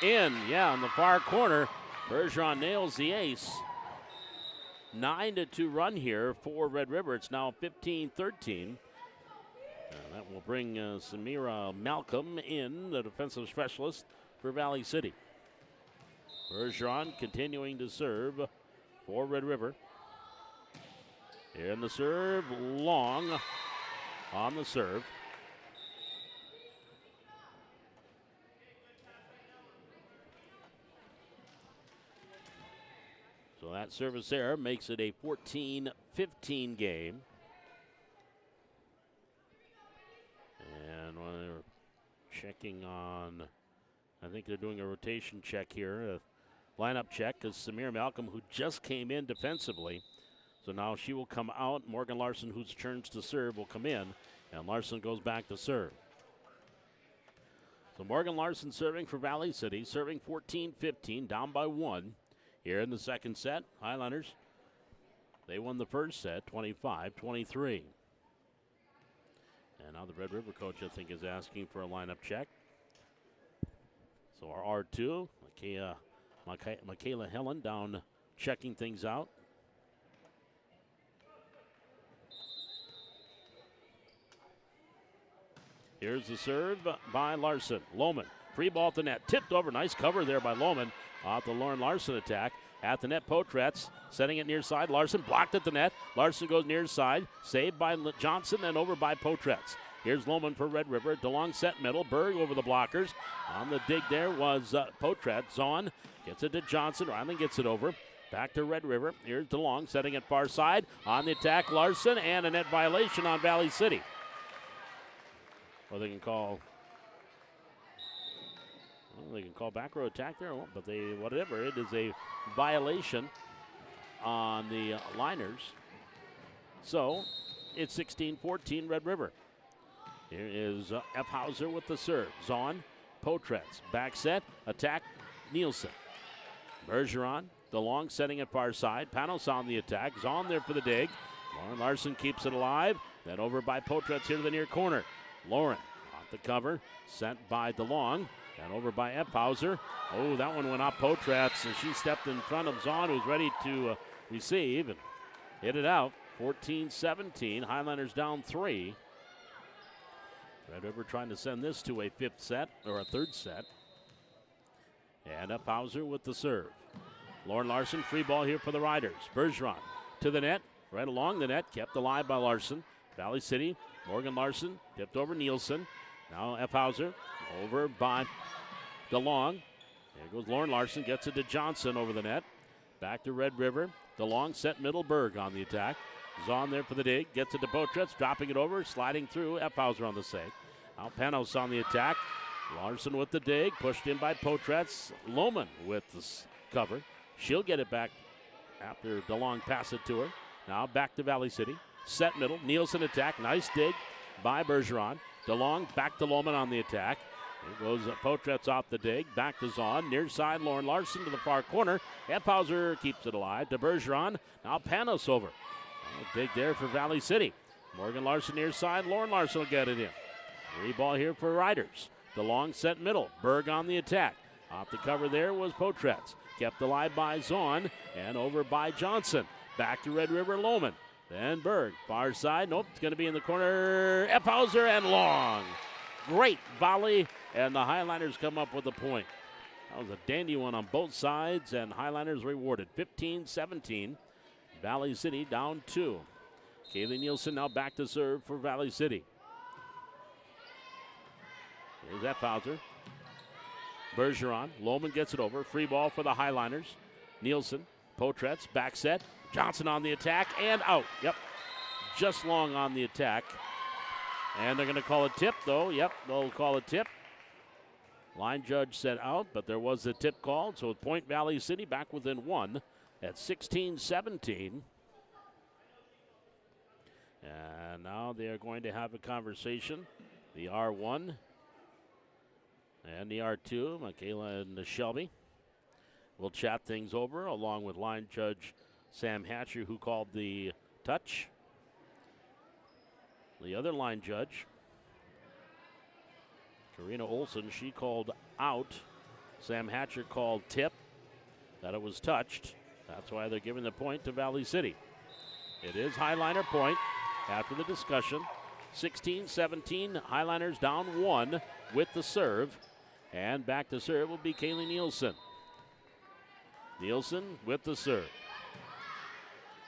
in, in the far corner. Bergeron nails the ace. 9-2 run here for Red River. It's now 15-13. That will bring Samira Malcolm in, the defensive specialist for Valley City. Bergeron continuing to serve for Red River. In the serve, long on the serve. So that service error makes it a 14-15 game. And when they're checking on, I think they're doing a rotation check here. Lineup check is Samir Malcolm, who just came in defensively. So now she will come out. Morgan Larson, whose turns to serve, will come in. And Larson goes back to serve. So Morgan Larson serving for Valley City, serving 14-15, down by 1. Here in the second set, Highlanders, they won the first set, 25-23. And now the Red River coach, I think, is asking for a lineup check. So our R2, Michaela Helen down checking things out. Here's the serve by Larson. Lohman, free ball at the net. Tipped over. Nice cover there by Lohman. Off the Lauren Larson attack. At the net, Potretz setting it near side. Larson blocked at the net. Larson goes near side. Saved by Johnson and over by Potretz. Here's Lohman for Red River. DeLong set middle. Berg over the blockers. On the dig there was Potrat. Zahn gets it to Johnson. Ryland gets it over. Back to Red River. Here's DeLong setting it far side. On the attack, Larson, and a net violation on Valley City. Or they can call back row attack there, but whatever. It is a violation on the liners. So it's 16-14 Red River. Here is F. Hauser with the serve. Zahn, Potratz, back set, attack, Nielsen. Bergeron, DeLong setting it far side. Panos on the attack. Zahn there for the dig. Lauren Larson keeps it alive. Then over by Potratz here to the near corner. Lauren off the cover, sent by DeLong. And over by F. Hauser. Oh, that one went off Potratz, and she stepped in front of Zahn, who's ready to receive and hit it out. 14-17. Highlanders down 3. Red River trying to send this to a fifth set, or a third set. And F. Hauser with the serve. Lauren Larson, free ball here for the Riders. Bergeron to the net, right along the net, kept alive by Larson. Valley City, Morgan Larson, tipped over Nielsen. Now F. Hauser over by DeLong. There goes Lauren Larson, gets it to Johnson over the net. Back to Red River. DeLong set middle, Berg on the attack. Zahn there for the dig, gets it to Potratz, dropping it over, sliding through. F. Hauser on the save. Now Panos on the attack. Larson with the dig, pushed in by Potratz. Lohman with the cover. She'll get it back after DeLong passed it to her. Now back to Valley City. Set middle, Nielsen attack, nice dig by Bergeron. DeLong back to Lohman on the attack. Here goes Potratz off the dig, back to Zahn. Near side, Lauren Larson to the far corner. F. Hauser keeps it alive to Bergeron. Now Panos over. Dig there for Valley City. Morgan Larson near side. Lauren Larson will get it in. Free ball here for Riders. DeLong set middle. Berg on the attack. Off the cover there was Potratz. Kept alive by Zahn and over by Johnson. Back to Red River, Lohman. Then Berg. Far side. Nope, it's going to be in the corner. F. Hauser and long. Great volley, and the Highlanders come up with a point. That was a dandy one on both sides, and Highlanders rewarded 15-17. Valley City down 2. Kaylee Nielsen now back to serve for Valley City. Here's F. Hauser. Bergeron. Lohman gets it over. Free ball for the Highlanders. Nielsen. Potratz. Back set. Johnson on the attack and out. Yep. Just long on the attack. And they're going to call a tip, though. Yep, they'll call a tip. Line judge said out, but there was a tip called. So Point Valley City back within 1 at 16-17. And now they are going to have a conversation. The R1 and the R2, Michaela and Shelby, will chat things over along with line judge Sam Hatcher, who called the touch. The other line judge, Karina Olson, she called out. Sam Hatcher called tip, that it was touched. That's why they're giving the point to Valley City. It is Highliner point after the discussion. 16-17, Highliners down 1 with the serve. And back to serve will be Kaylee Nielsen. Nielsen with the serve.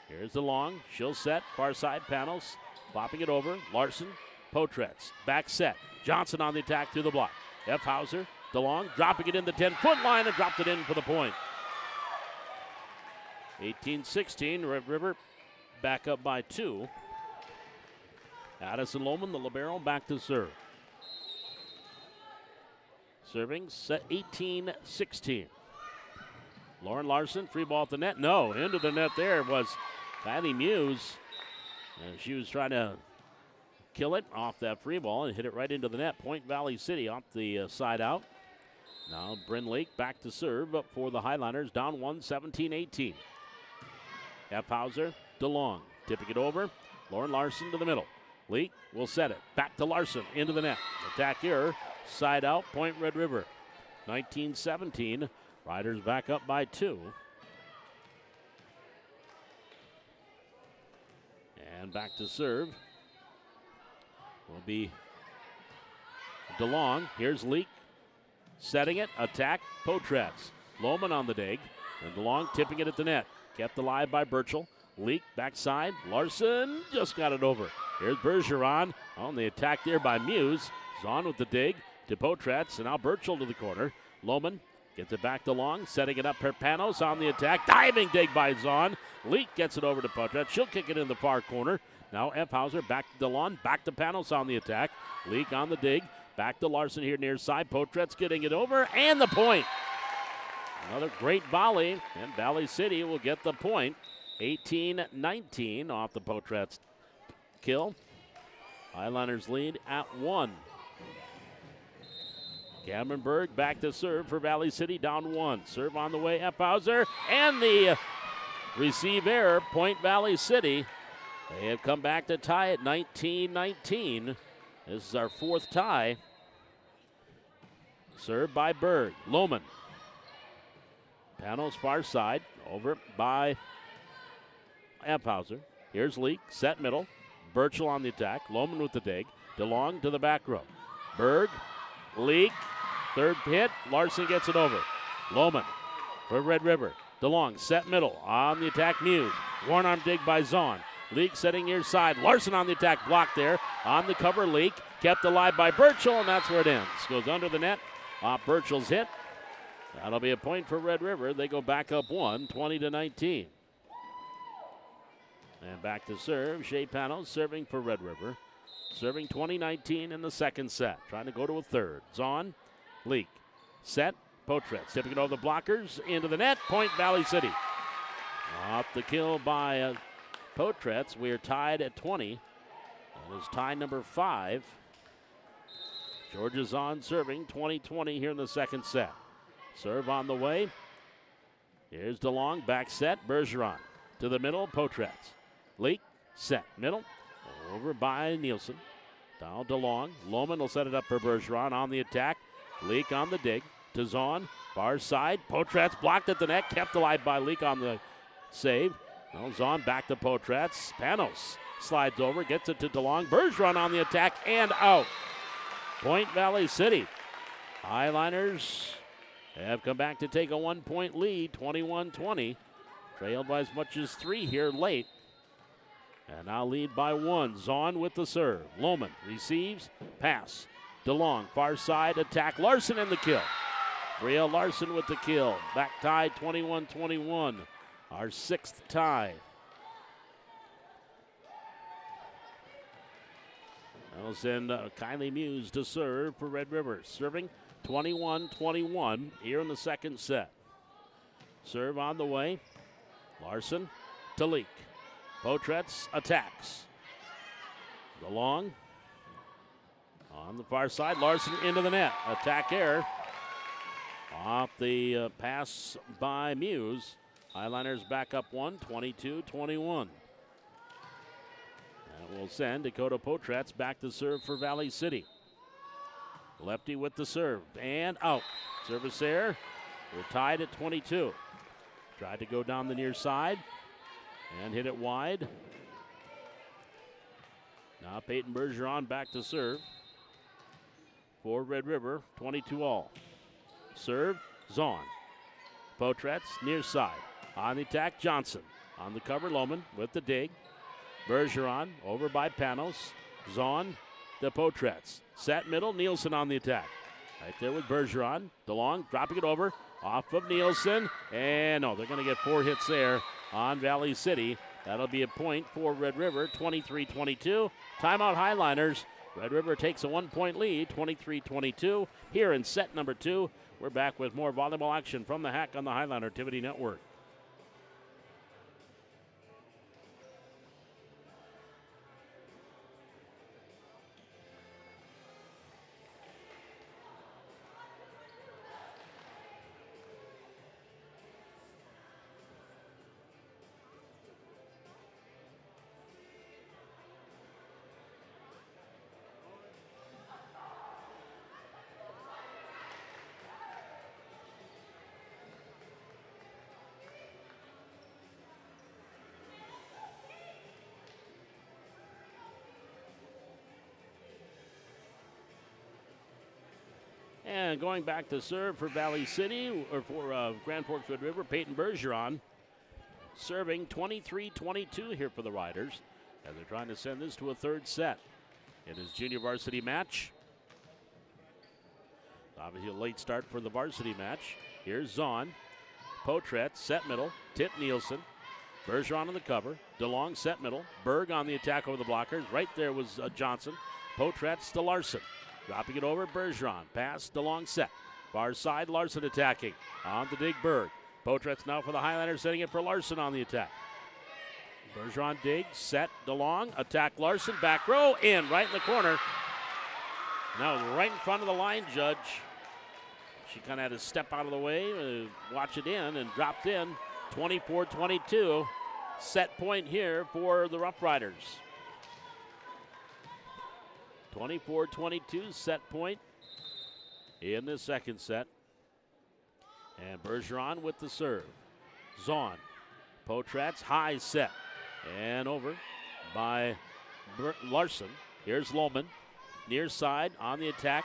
Here's the long. She'll set. Far side, Panos. Bopping it over. Larson. Potratz. Back set. Johnson on the attack through the block. F. Hauser. DeLong dropping it in the 10-foot line and dropped it in for the point. 18-16. Red River back up by 2. Addison Lohman, the libero, back to serve. Serving set 18-16. Lauren Larson, free ball at the net. No, into the net there was Patty Muse. And she was trying to kill it off that free ball and hit it right into the net. Point Valley City off the side out. Now Bryn Lake back to serve for the Highlanders, down 1, 17-18. F. Hauser, DeLong, tipping it over. Lauren Larson to the middle. Leak will set it. Back to Larson, into the net. Attack here, side out, Point Red River. 19-17, Riders back up by 2. And back to serve will be DeLong. Here's Leak, setting it, attack, Potratz. Lohman on the dig, and DeLong tipping it at the net. Kept alive by Burchell. Leak backside, Larson just got it over. Here's Bergeron on the attack there by Muse. Zahn with the dig to Potratz, and now Birchall to the corner. Lohman gets it back to Long, setting it up for Panos on the attack. Diving dig by Zahn. Leak gets it over to Potratz. She'll kick it in the far corner. Now Efhauser back to DeLon, back to Panos on the attack. Leak on the dig. Back to Larson here near side. Potratz getting it over, and the point. Another great volley, and Valley City will get the point. 18-19 off the Potratz kill. Highliners lead at 1. Cameron Berg back to serve for Valley City, down 1. Serve on the way, Efhauser, and the receive error, point Valley City. They have come back to tie at 19-19. This is our 4th tie. Served by Berg. Lohman. Panos far side, over by Efhauser. Here's Leak, set middle. Birchall on the attack. Lohman with the dig. DeLong to the back row. Berg, Leak, third hit. Larson gets it over. Lohman for Red River. DeLong, set middle. On the attack, Muse. One arm dig by Zahn. Leak setting near side. Larson on the attack, blocked there. On the cover, Leak. Kept alive by Birchall, and that's where it ends. Goes under the net. Off Birchall's hit. That'll be a point for Red River. They go back up 1, 20-19. And back to serve. Shea Panos serving for Red River. Serving 20-19 in the second set. Trying to go to a third. Zahn, Leak. Set. Potratz tipping it over the blockers. Into the net. Point Valley City. Off the kill by Potratz. We are tied at 20. That is tie number 5. Georgia Zahn serving 20-20 here in the second set. Serve on the way. Here's DeLong. Back set. Bergeron to the middle. Potratz. Leak. Set. Middle. Over by Nielsen. Down DeLong. Lohman will set it up for Bergeron on the attack. Leak on the dig. To Zahn. Far side. Potratz blocked at the net. Kept alive by Leak on the save. Now Zahn back to Potratz. Panos slides over. Gets it to DeLong. Bergeron on the attack and out. Point Valley City. Highliners have come back to take a 1-point lead, 21-20. Trailed by as much as 3 here late. And now lead by 1. Zahn with the serve. Lohman receives. Pass. DeLong, far side, attack. Larson in the kill. Bria Larson with the kill. Back tie, 21-21. Our 6th tie. I'll send Kylie Muse to serve for Red River. Serving 21-21 here in the second set. Serve on the way. Larson to Leak. Potratz attacks. DeLong on the far side. Larson into the net. Attack error. Off the pass by Muse. Highliners back up 1, 22-21. And we'll send Dakota Potratz back to serve for Valley City. Lefty with the serve, and out. Service error. We're tied at 22. Tried to go down the near side and hit it wide. Now Peyton Bergeron back to serve for Red River, 22 all. Serve, Zahn. Potratz near side. On the attack, Johnson. On the cover, Lohman with the dig. Bergeron over by Panos. Zahn to Potratz. Set middle, Nielsen on the attack. Right there with Bergeron. DeLong dropping it over. Off of Nielsen. And no, they're going to get 4 hits there on Valley City. That'll be a point for Red River, 23-22. Timeout Highliners. Red River takes a 1-point lead, 23-22. Here in set number 2. We're back with more volleyball action from the Hack on the Highliner Activity Network. And going back to serve for Valley City, or for Grand Forks Red River, Peyton Bergeron. Serving 23-22 here for the Riders. as they're trying to send this to a third set in his junior varsity match. Obviously a late start for the varsity match. Here's Zahn. Potret, set middle. Tip Nielsen. Bergeron on the cover. DeLong set middle. Berg on the attack over the blockers. Right there was Johnson. Potret to Larson. Dropping it over, Bergeron. Pass, DeLong set. Far side, Larson attacking. On to dig Berg. Potret's now for the Highlanders, setting it for Larson on the attack. Bergeron digs, set, DeLong. Attack Larson, back row, in, right in the corner. Now right in front of the line judge. She kind of had to step out of the way, watch it in, and dropped in. 24-22. Set point here for the Rough Riders. 24-22 set point in the second set. And Bergeron with the serve. Zahn. Potrat's high set. And over by Larson. Here's Lohman. Near side on the attack.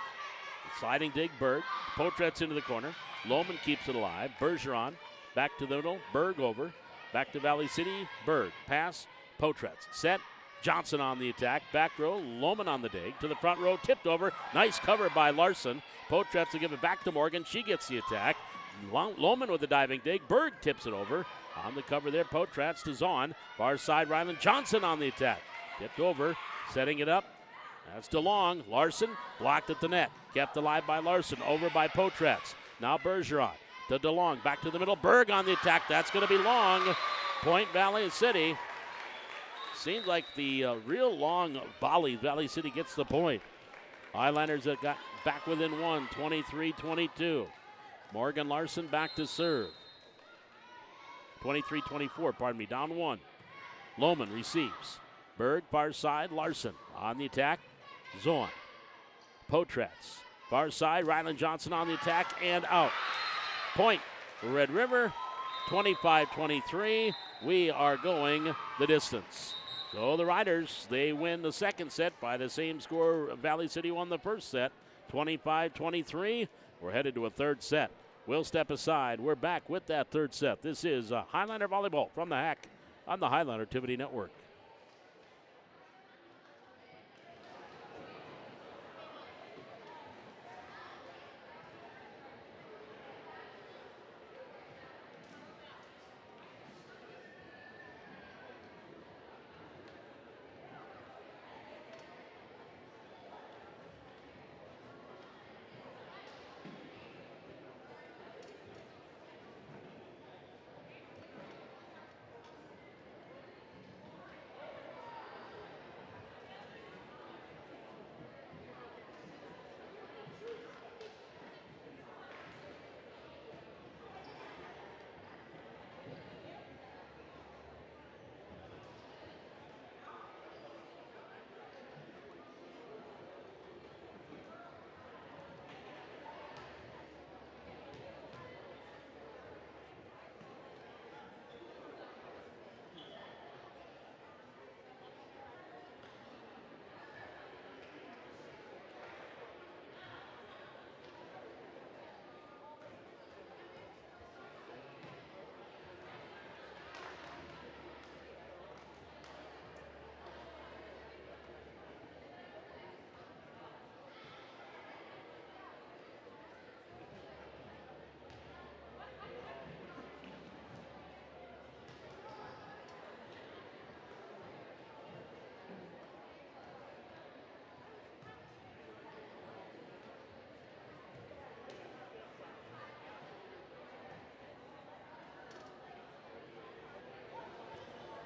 Sliding dig Berg. Potrat's into the corner. Lohman keeps it alive. Bergeron back to the middle. Berg over. Back to Valley City. Berg. Pass. Potrat's set. Johnson on the attack. Back row. Lohman on the dig. To the front row. Tipped over. Nice cover by Larson. Potrat's to give it back to Morgan. She gets the attack. Lohman with the diving dig. Berg tips it over. On the cover there. Potrat's to Zahn. Far side. Ryland Johnson on the attack. Tipped over. Setting it up. That's DeLong. Larson blocked at the net. Kept alive by Larson. Over by Potrat's. Now Bergeron to DeLong. Back to the middle. Berg on the attack. That's going to be long. Point Valley City. Seems like the real long volley. Valley City gets the point. Highlanders have got back within one. 23-22. Morgan Larson back to serve. 23-24, pardon me, down one. Lohman receives. Berg, far side, Larson on the attack. Zahn. Potrat's. Far side, Ryland Johnson on the attack and out. Point for Red River, 25-23. We are going the distance. So the Riders, they win the second set by the same score Valley City won the first set, 25-23. We're headed to a third set. We'll step aside. We're back with that third set. This is Highlander Volleyball from the Hack on the Highlander Activity Network.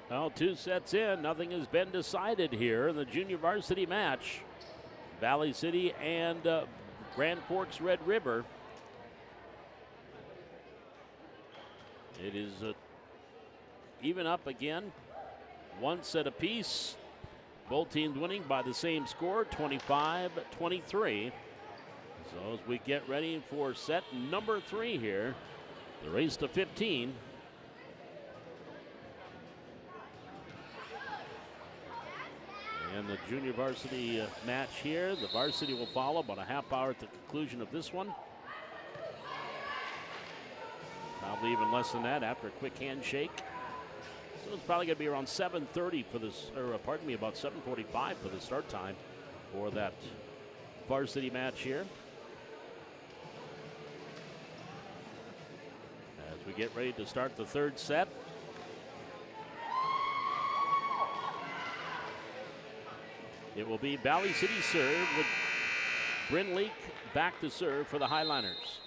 Well, two sets in, nothing has been decided here in the junior varsity match. Valley City and Grand Forks Red River. It is even up again, one set apiece. Both teams winning by the same score, 25-23. So as we get ready for set number 3 here, the race to 15. And the junior varsity match here. The varsity will follow about a half hour at the conclusion of this one. Probably even less than that after a quick handshake. So it's probably going to be around 7:30 for this, or pardon me, about 7:45 for the start time for that varsity match here. As we get ready to start the third set. It will be Valley City serve with Bryn Leak back to serve for the Highliners.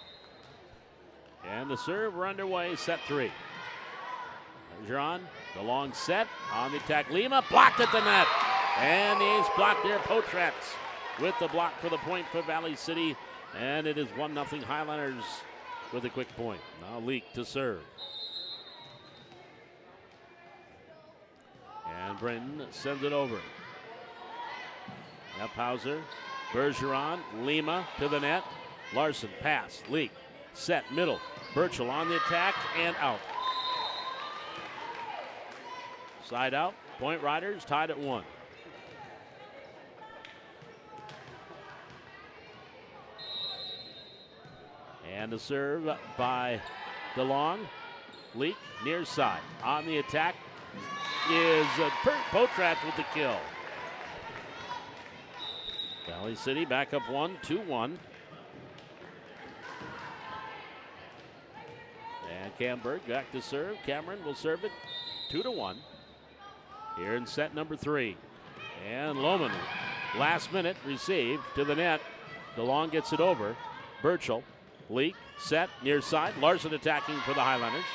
And the serve, we're underway, set 3. Bergeron, the long set, on the attack. Lima, blocked at the net. And the ace blocked there. Potrats with the block for the point for Valley City. And it is 1-0 Highliners with a quick point. Now Leak to serve. And Bryn sends it over. Hauser, Bergeron, Lima to the net. Larson, pass, Leak, set, middle. Burchell on the attack and out. Side out, Point Riders tied at 1. And the serve by DeLong. Leak, near side. On the attack is Potrats with the kill. Valley City back up 2-1. And Camberg back to serve. Cameron will serve it 2-1. Here in set number 3. And Lohman, last minute receive to the net. DeLong gets it over. Burchell, Leak, set, near side. Larson attacking for the Highlanders.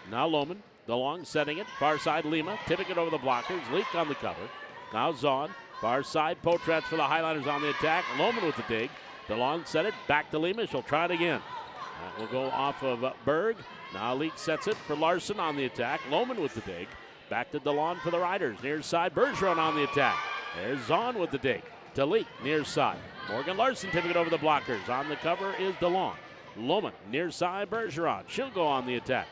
Now Lohman, DeLong setting it. Far side Lima, tipping it over the blockers. Leak on the cover. Now Zahn. Far side, Potrats for the Highlanders on the attack. Lohman with the dig. DeLong set it back to Lima. She'll try it again. That will go off of Berg. Now Leak sets it for Larson on the attack. Lohman with the dig. Back to DeLong for the Riders. Near side, Bergeron on the attack. There's Zahn with the dig. To Leak, near side. Morgan Larson tipping it over the blockers. On the cover is DeLong. Lohman, near side, Bergeron. She'll go on the attack.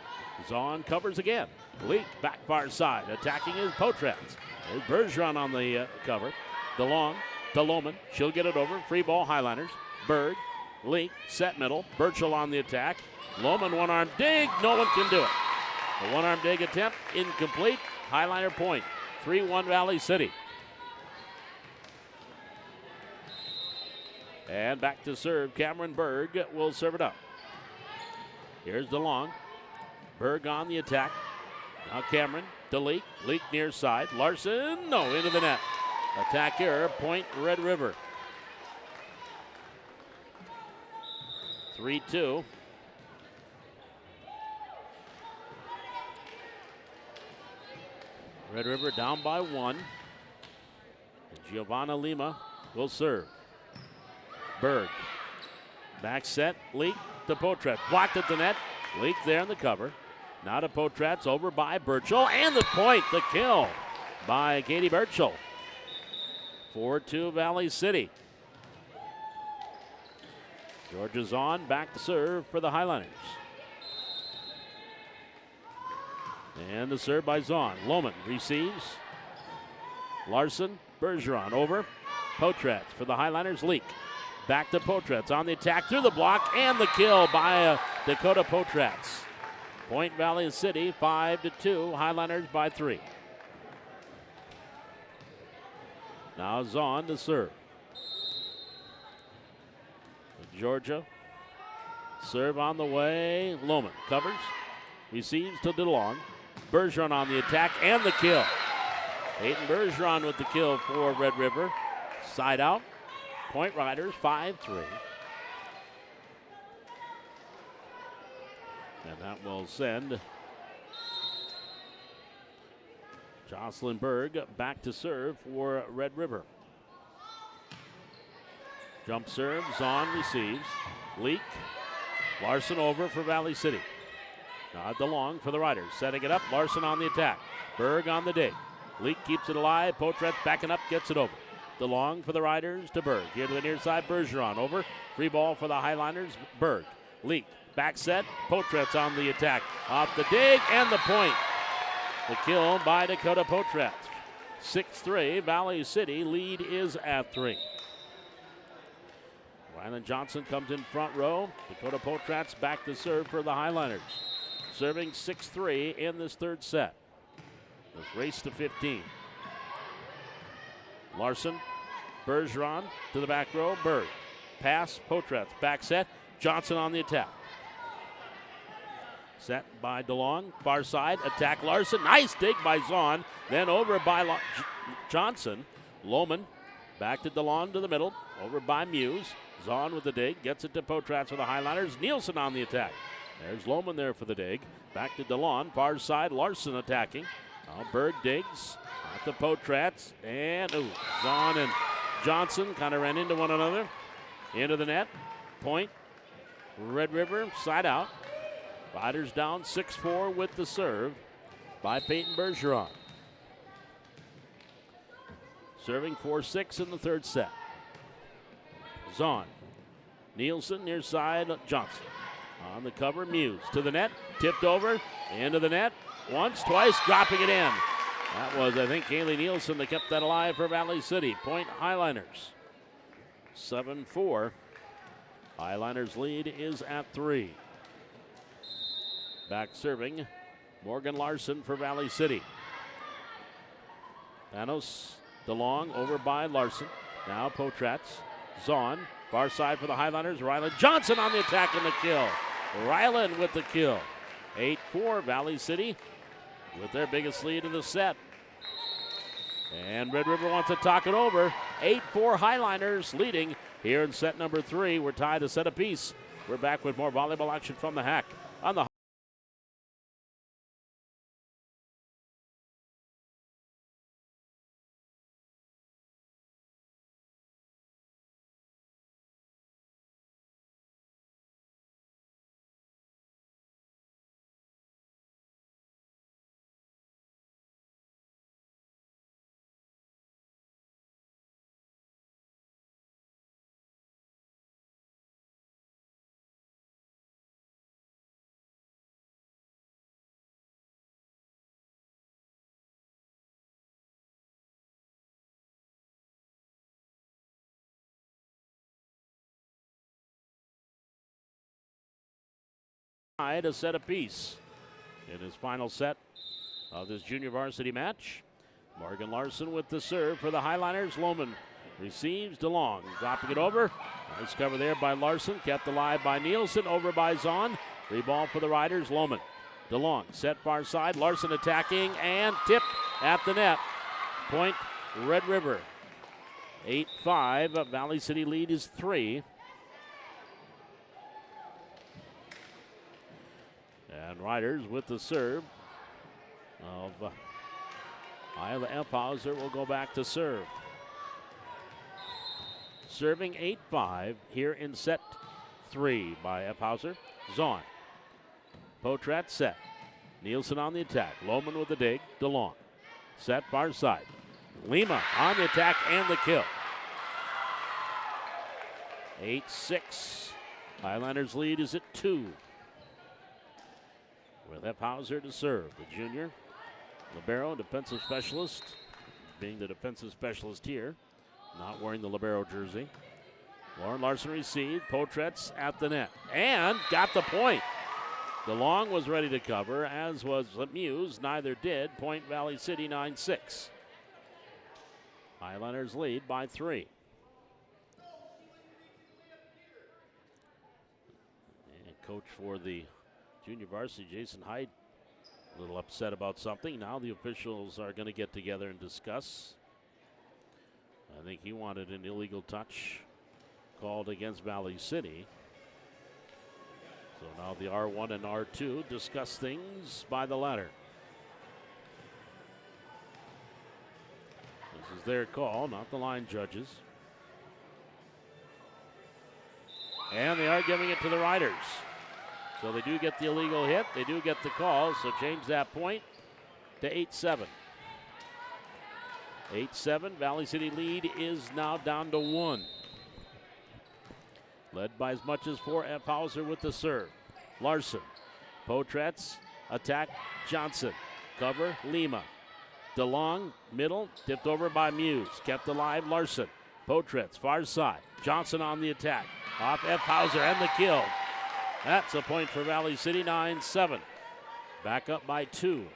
Zahn covers again. Leak, back far side. Attacking is Potrats. There's Bergeron on the cover. DeLong to Lohman. She'll get it over. Free ball, Highliners. Berg, Leak, set middle. Burchell on the attack. Lohman, one-arm dig. No one can do it. The one-arm dig attempt, incomplete. Highliner point. 3-1 Valley City. And back to serve. Cameron Berg will serve it up. Here's DeLong. Berg on the attack. Now Cameron to Leak. Leak near side. Larson, no, into the net. Attack error, point Red River. 3-2. Red River down by 1. And Giovanna Lima will serve. Berg. Back set, Leak to Potrats. Blocked at the net. Leak there in the cover. Now to Potrats, over by Burchell. And the point, the kill by Katie Burchell. 4-2 Valley City. Georgia's on, back to serve for the Highlanders. And the serve by Zahn. Lohman receives. Larson, Bergeron over. Potrats for the Highlanders. Leak. Back to Potrats on the attack through the block and the kill by Dakota Potrats. Point Valley City 5-2. Highlanders by 3. Now Zahn to serve. Georgia. Serve on the way. Lohman covers. Receives to DeLong. Bergeron on the attack and the kill. Peyton Bergeron with the kill for Red River. Side out. Point Riders 5-3. And that will send Jocelyn Berg back to serve for Red River. Jump serve, Zahn receives. Leak, Larson over for Valley City. Now DeLong for the Riders, setting it up, Larson on the attack. Berg on the dig. Leak keeps it alive, Potrats backing up, gets it over. DeLong for the Riders to Berg. Here to the near side, Bergeron over. Free ball for the Highlanders, Berg. Leak, back set, Potrats on the attack. Off the dig and the point. The kill by Dakota Potrats. 6-3, Valley City lead is at 3. Ryland Johnson comes in front row. Dakota Potrats back to serve for the Highlanders. Serving 6-3 in this third set. Let's race to 15. Larson, Bergeron to the back row. Berg. Pass, Potratz. Back set. Johnson on the attack. Set by DeLong. Far side. Attack Larson. Nice dig by Zahn. Then over by Johnson. Lohman. Back to DeLong to the middle. Over by Muse. Zahn with the dig. Gets it to Potratz for the Highliners. Nielsen on the attack. There's Lohman there for the dig. Back to DeLong. Far side. Larson attacking. Now Berg digs. Out to Potratz. And Zahn and Johnson kind of ran into one another. Into the net. Point. Red River. Side out. Riders down 6-4 with the serve by Peyton Bergeron. Serving 4-6 in the third set. Zahn. Nielsen near side. Johnson. On the cover, Muse to the net. Tipped over. Into the net. Once, twice, dropping it in. That was, I think, Kaylee Nielsen that kept that alive for Valley City. Point Highliners. 7-4. Highliners lead is at 3. Back serving, Morgan Larson for Valley City. Panos, DeLong over by Larson. Now Potratz, Zahn, far side for the Highliners. Ryland Johnson on the attack and the kill. Ryland with the kill. 8-4 Valley City with their biggest lead in the set. And Red River wants to talk it over. 8-4 Highliners leading here in set number 3. We're tied a set apiece. We're back with more volleyball action from the Hack on the a set apiece in his final set of this junior varsity match. Morgan Larson with the serve for the Highliners. Lohman receives DeLong, dropping it over. Nice cover there by Larson, kept alive by Nielsen, over by Zahn. Free ball for the Riders. Lohman, DeLong set far side. Larson attacking and tip at the net. Point Red River. 8-5. Valley City lead is 3. And Riders with the serve of Isla Ephauser will go back to serve. Serving 8-5 here in set 3 by Ephauser. Zahn. Potratz set. Nielsen on the attack. Lohman with the dig. DeLong. Set far side. Lima on the attack and the kill. 8-6. Highlanders lead is at 2. With Ephauser to serve. The junior libero, defensive specialist, being the defensive specialist here, not wearing the libero jersey. Lauren Larson received. Potratz at the net and got the point. DeLong was ready to cover, as was Muse. Neither did. Point Valley City 9-6. Highlanders lead by 3. And coach for the junior varsity, Jason Hyde, a little upset about something. Now the officials are going to get together and discuss. I think he wanted an illegal touch called against Valley City. So now the R1 and R2 discuss things by the ladder. This is their call, not the line judges. And they are giving it to the Riders. So they do get the illegal hit. They do get the call, so change that point to 8-7. 8-7. Valley City lead is now down to 1. Led by as much as 4. Ephauser with the serve. Larson. Potratz. Attack. Johnson. Cover. Lima. DeLong. Middle. Tipped over by Muse. Kept alive. Larson. Potratz. Far side. Johnson on the attack. Off Ephauser and the kill. That's a point for Valley City, 9-7. Back up by 2.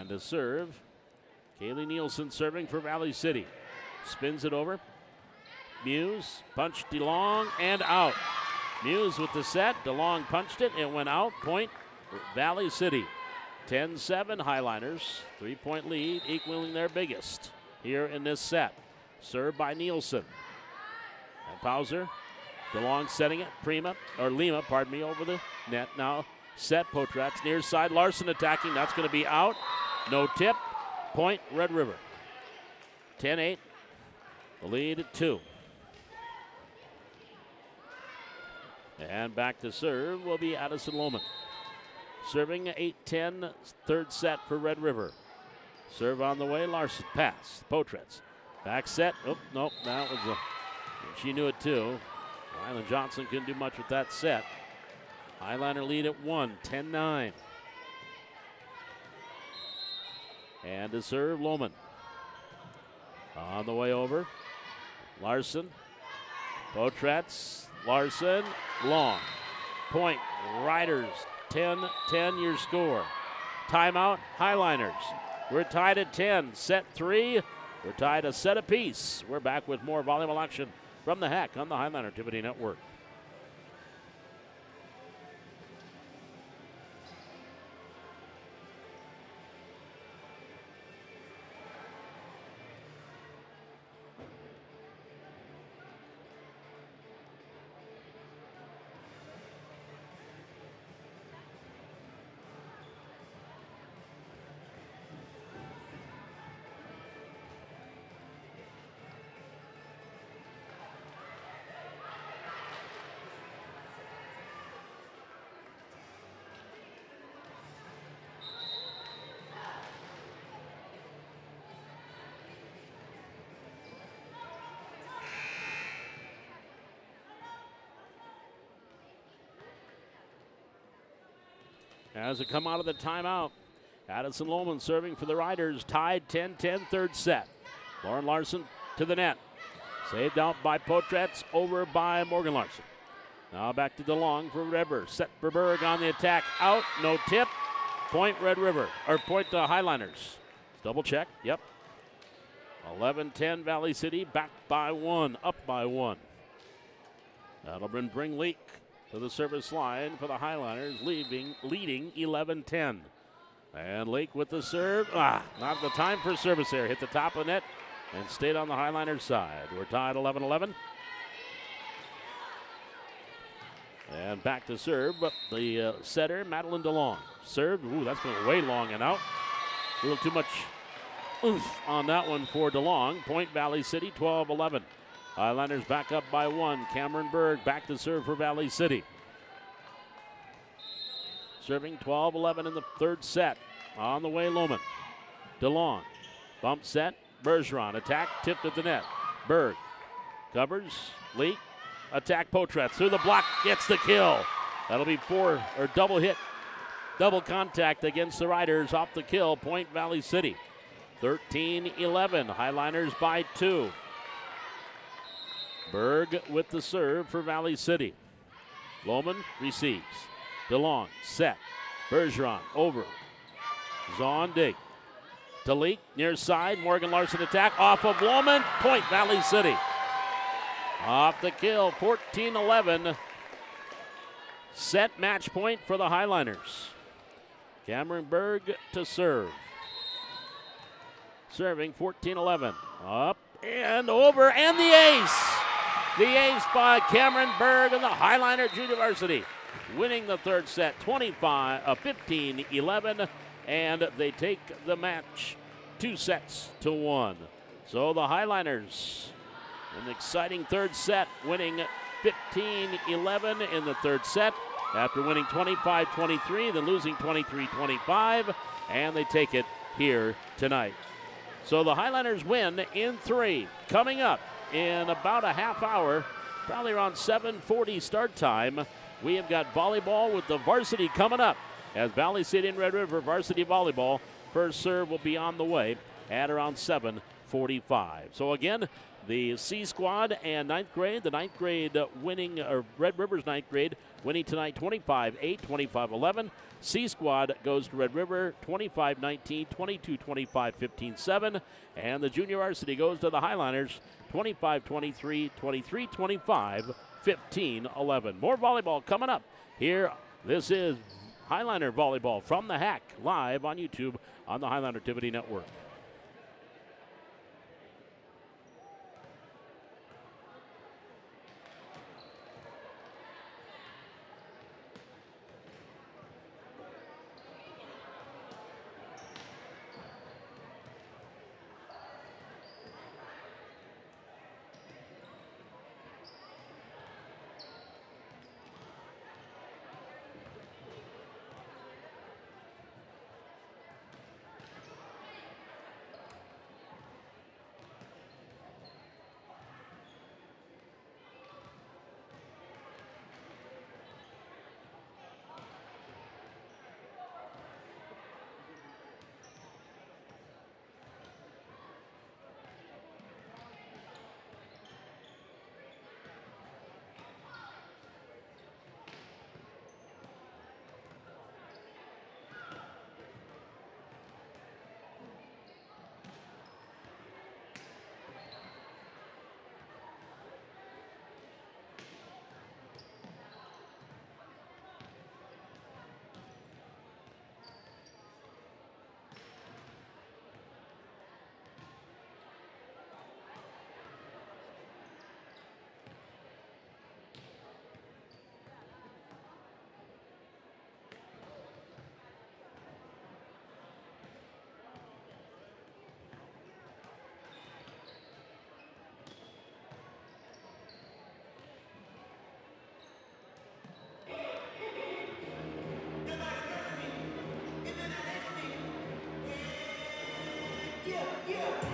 And to serve, Kaylee Nielsen serving for Valley City. Spins it over. Muse punched DeLong and out. Muse with the set. DeLong punched it. It went out. Point Valley City. 10-7 Highliners. 3-point lead, equaling their biggest here in this set. Served by Nielsen. And Pauser. DeLong setting it. Lima, over the net. Now set. Potratz near side. Larson attacking. That's going to be out. No tip. Point Red River. 10-8. The lead at 2. And back to serve will be Addison Lohman. Serving 8-10, third set for Red River. Serve on the way, Larson. Pass. Potratz. Back set. Oh, nope, that was a. She knew it too. Rylan Johnson couldn't do much with that set. Highliner lead at 1, 10-9. And to serve, Lohman. On the way over. Larson. Potratz. Larson. Long. Point. Riders. 10-10 your score. Timeout. Highliners. We're tied at 10. Set 3. We're tied a set apiece. We're back with more volleyball action from the Hack on the Highliner Activity Network. As it come out of the timeout, Addison Lohman serving for the Riders, tied 10-10, third set. Lauren Larson to the net. Saved out by Potratz, over by Morgan Larson. Now back to DeLong for River. Set for Berg on the attack, out, no tip. Point Red River, or point Highliners. Double check, yep. 11-10 Valley City, back by 1, up by 1. That'll bring Leak to the service line for the Highliners, leading 11-10. And Lake with the serve. Not the time for service there. Hit the top of the net and stayed on the Highliners side. We're tied 11-11. And back to serve, but the setter, Madeline DeLong. Served. Ooh, that's going way long and out. A little too much oomph on that one for DeLong. Point Valley City, 12-11. Highliners back up by 1. Cameron Berg back to serve for Valley City. Serving 12-11 in the third set. On the way, Lohman. DeLong. Bump set. Bergeron. Attack. Tipped at the net. Berg. Covers. Leak. Attack Potratz. Through the block. Gets the kill. That'll be double hit. Double contact against the Riders off the kill. Point Valley City. 13-11. Highliners by 2. Berg with the serve for Valley City. Lohman receives. DeLong set. Bergeron over. Zondig. To Leak near side. Morgan Larson attack off of Lohman. Point Valley City. Off the kill. 14-11. Set match point for the Highliners. Cameron Berg to serve. Serving 14-11. Up and over and the ace. The ace by Cameron Berg and the Highliner Junior Varsity, winning the third set 15-11, and they take the match 2-1. So the Highliners, an exciting third set, winning 15-11 in the third set after winning 25-23, then losing 23-25, and they take it here tonight. So the Highliners win in 3. Coming up in about a half hour, probably around 7:40 start time, we have got volleyball with the varsity coming up. As Valley City and Red River varsity volleyball, first serve will be on the way at around 7 45. So again, the C squad and ninth grade, the ninth grade winning, or Red River's ninth grade winning tonight 25-8, 25-11. C squad goes to Red River 25-19, 22-25, 15-7. And the junior varsity goes to the Highliners 25-23, 23-25, 15-11. More volleyball coming up here. This is Highliner Volleyball from the Hack, live on YouTube on the Highliner Activity Network. Yeah.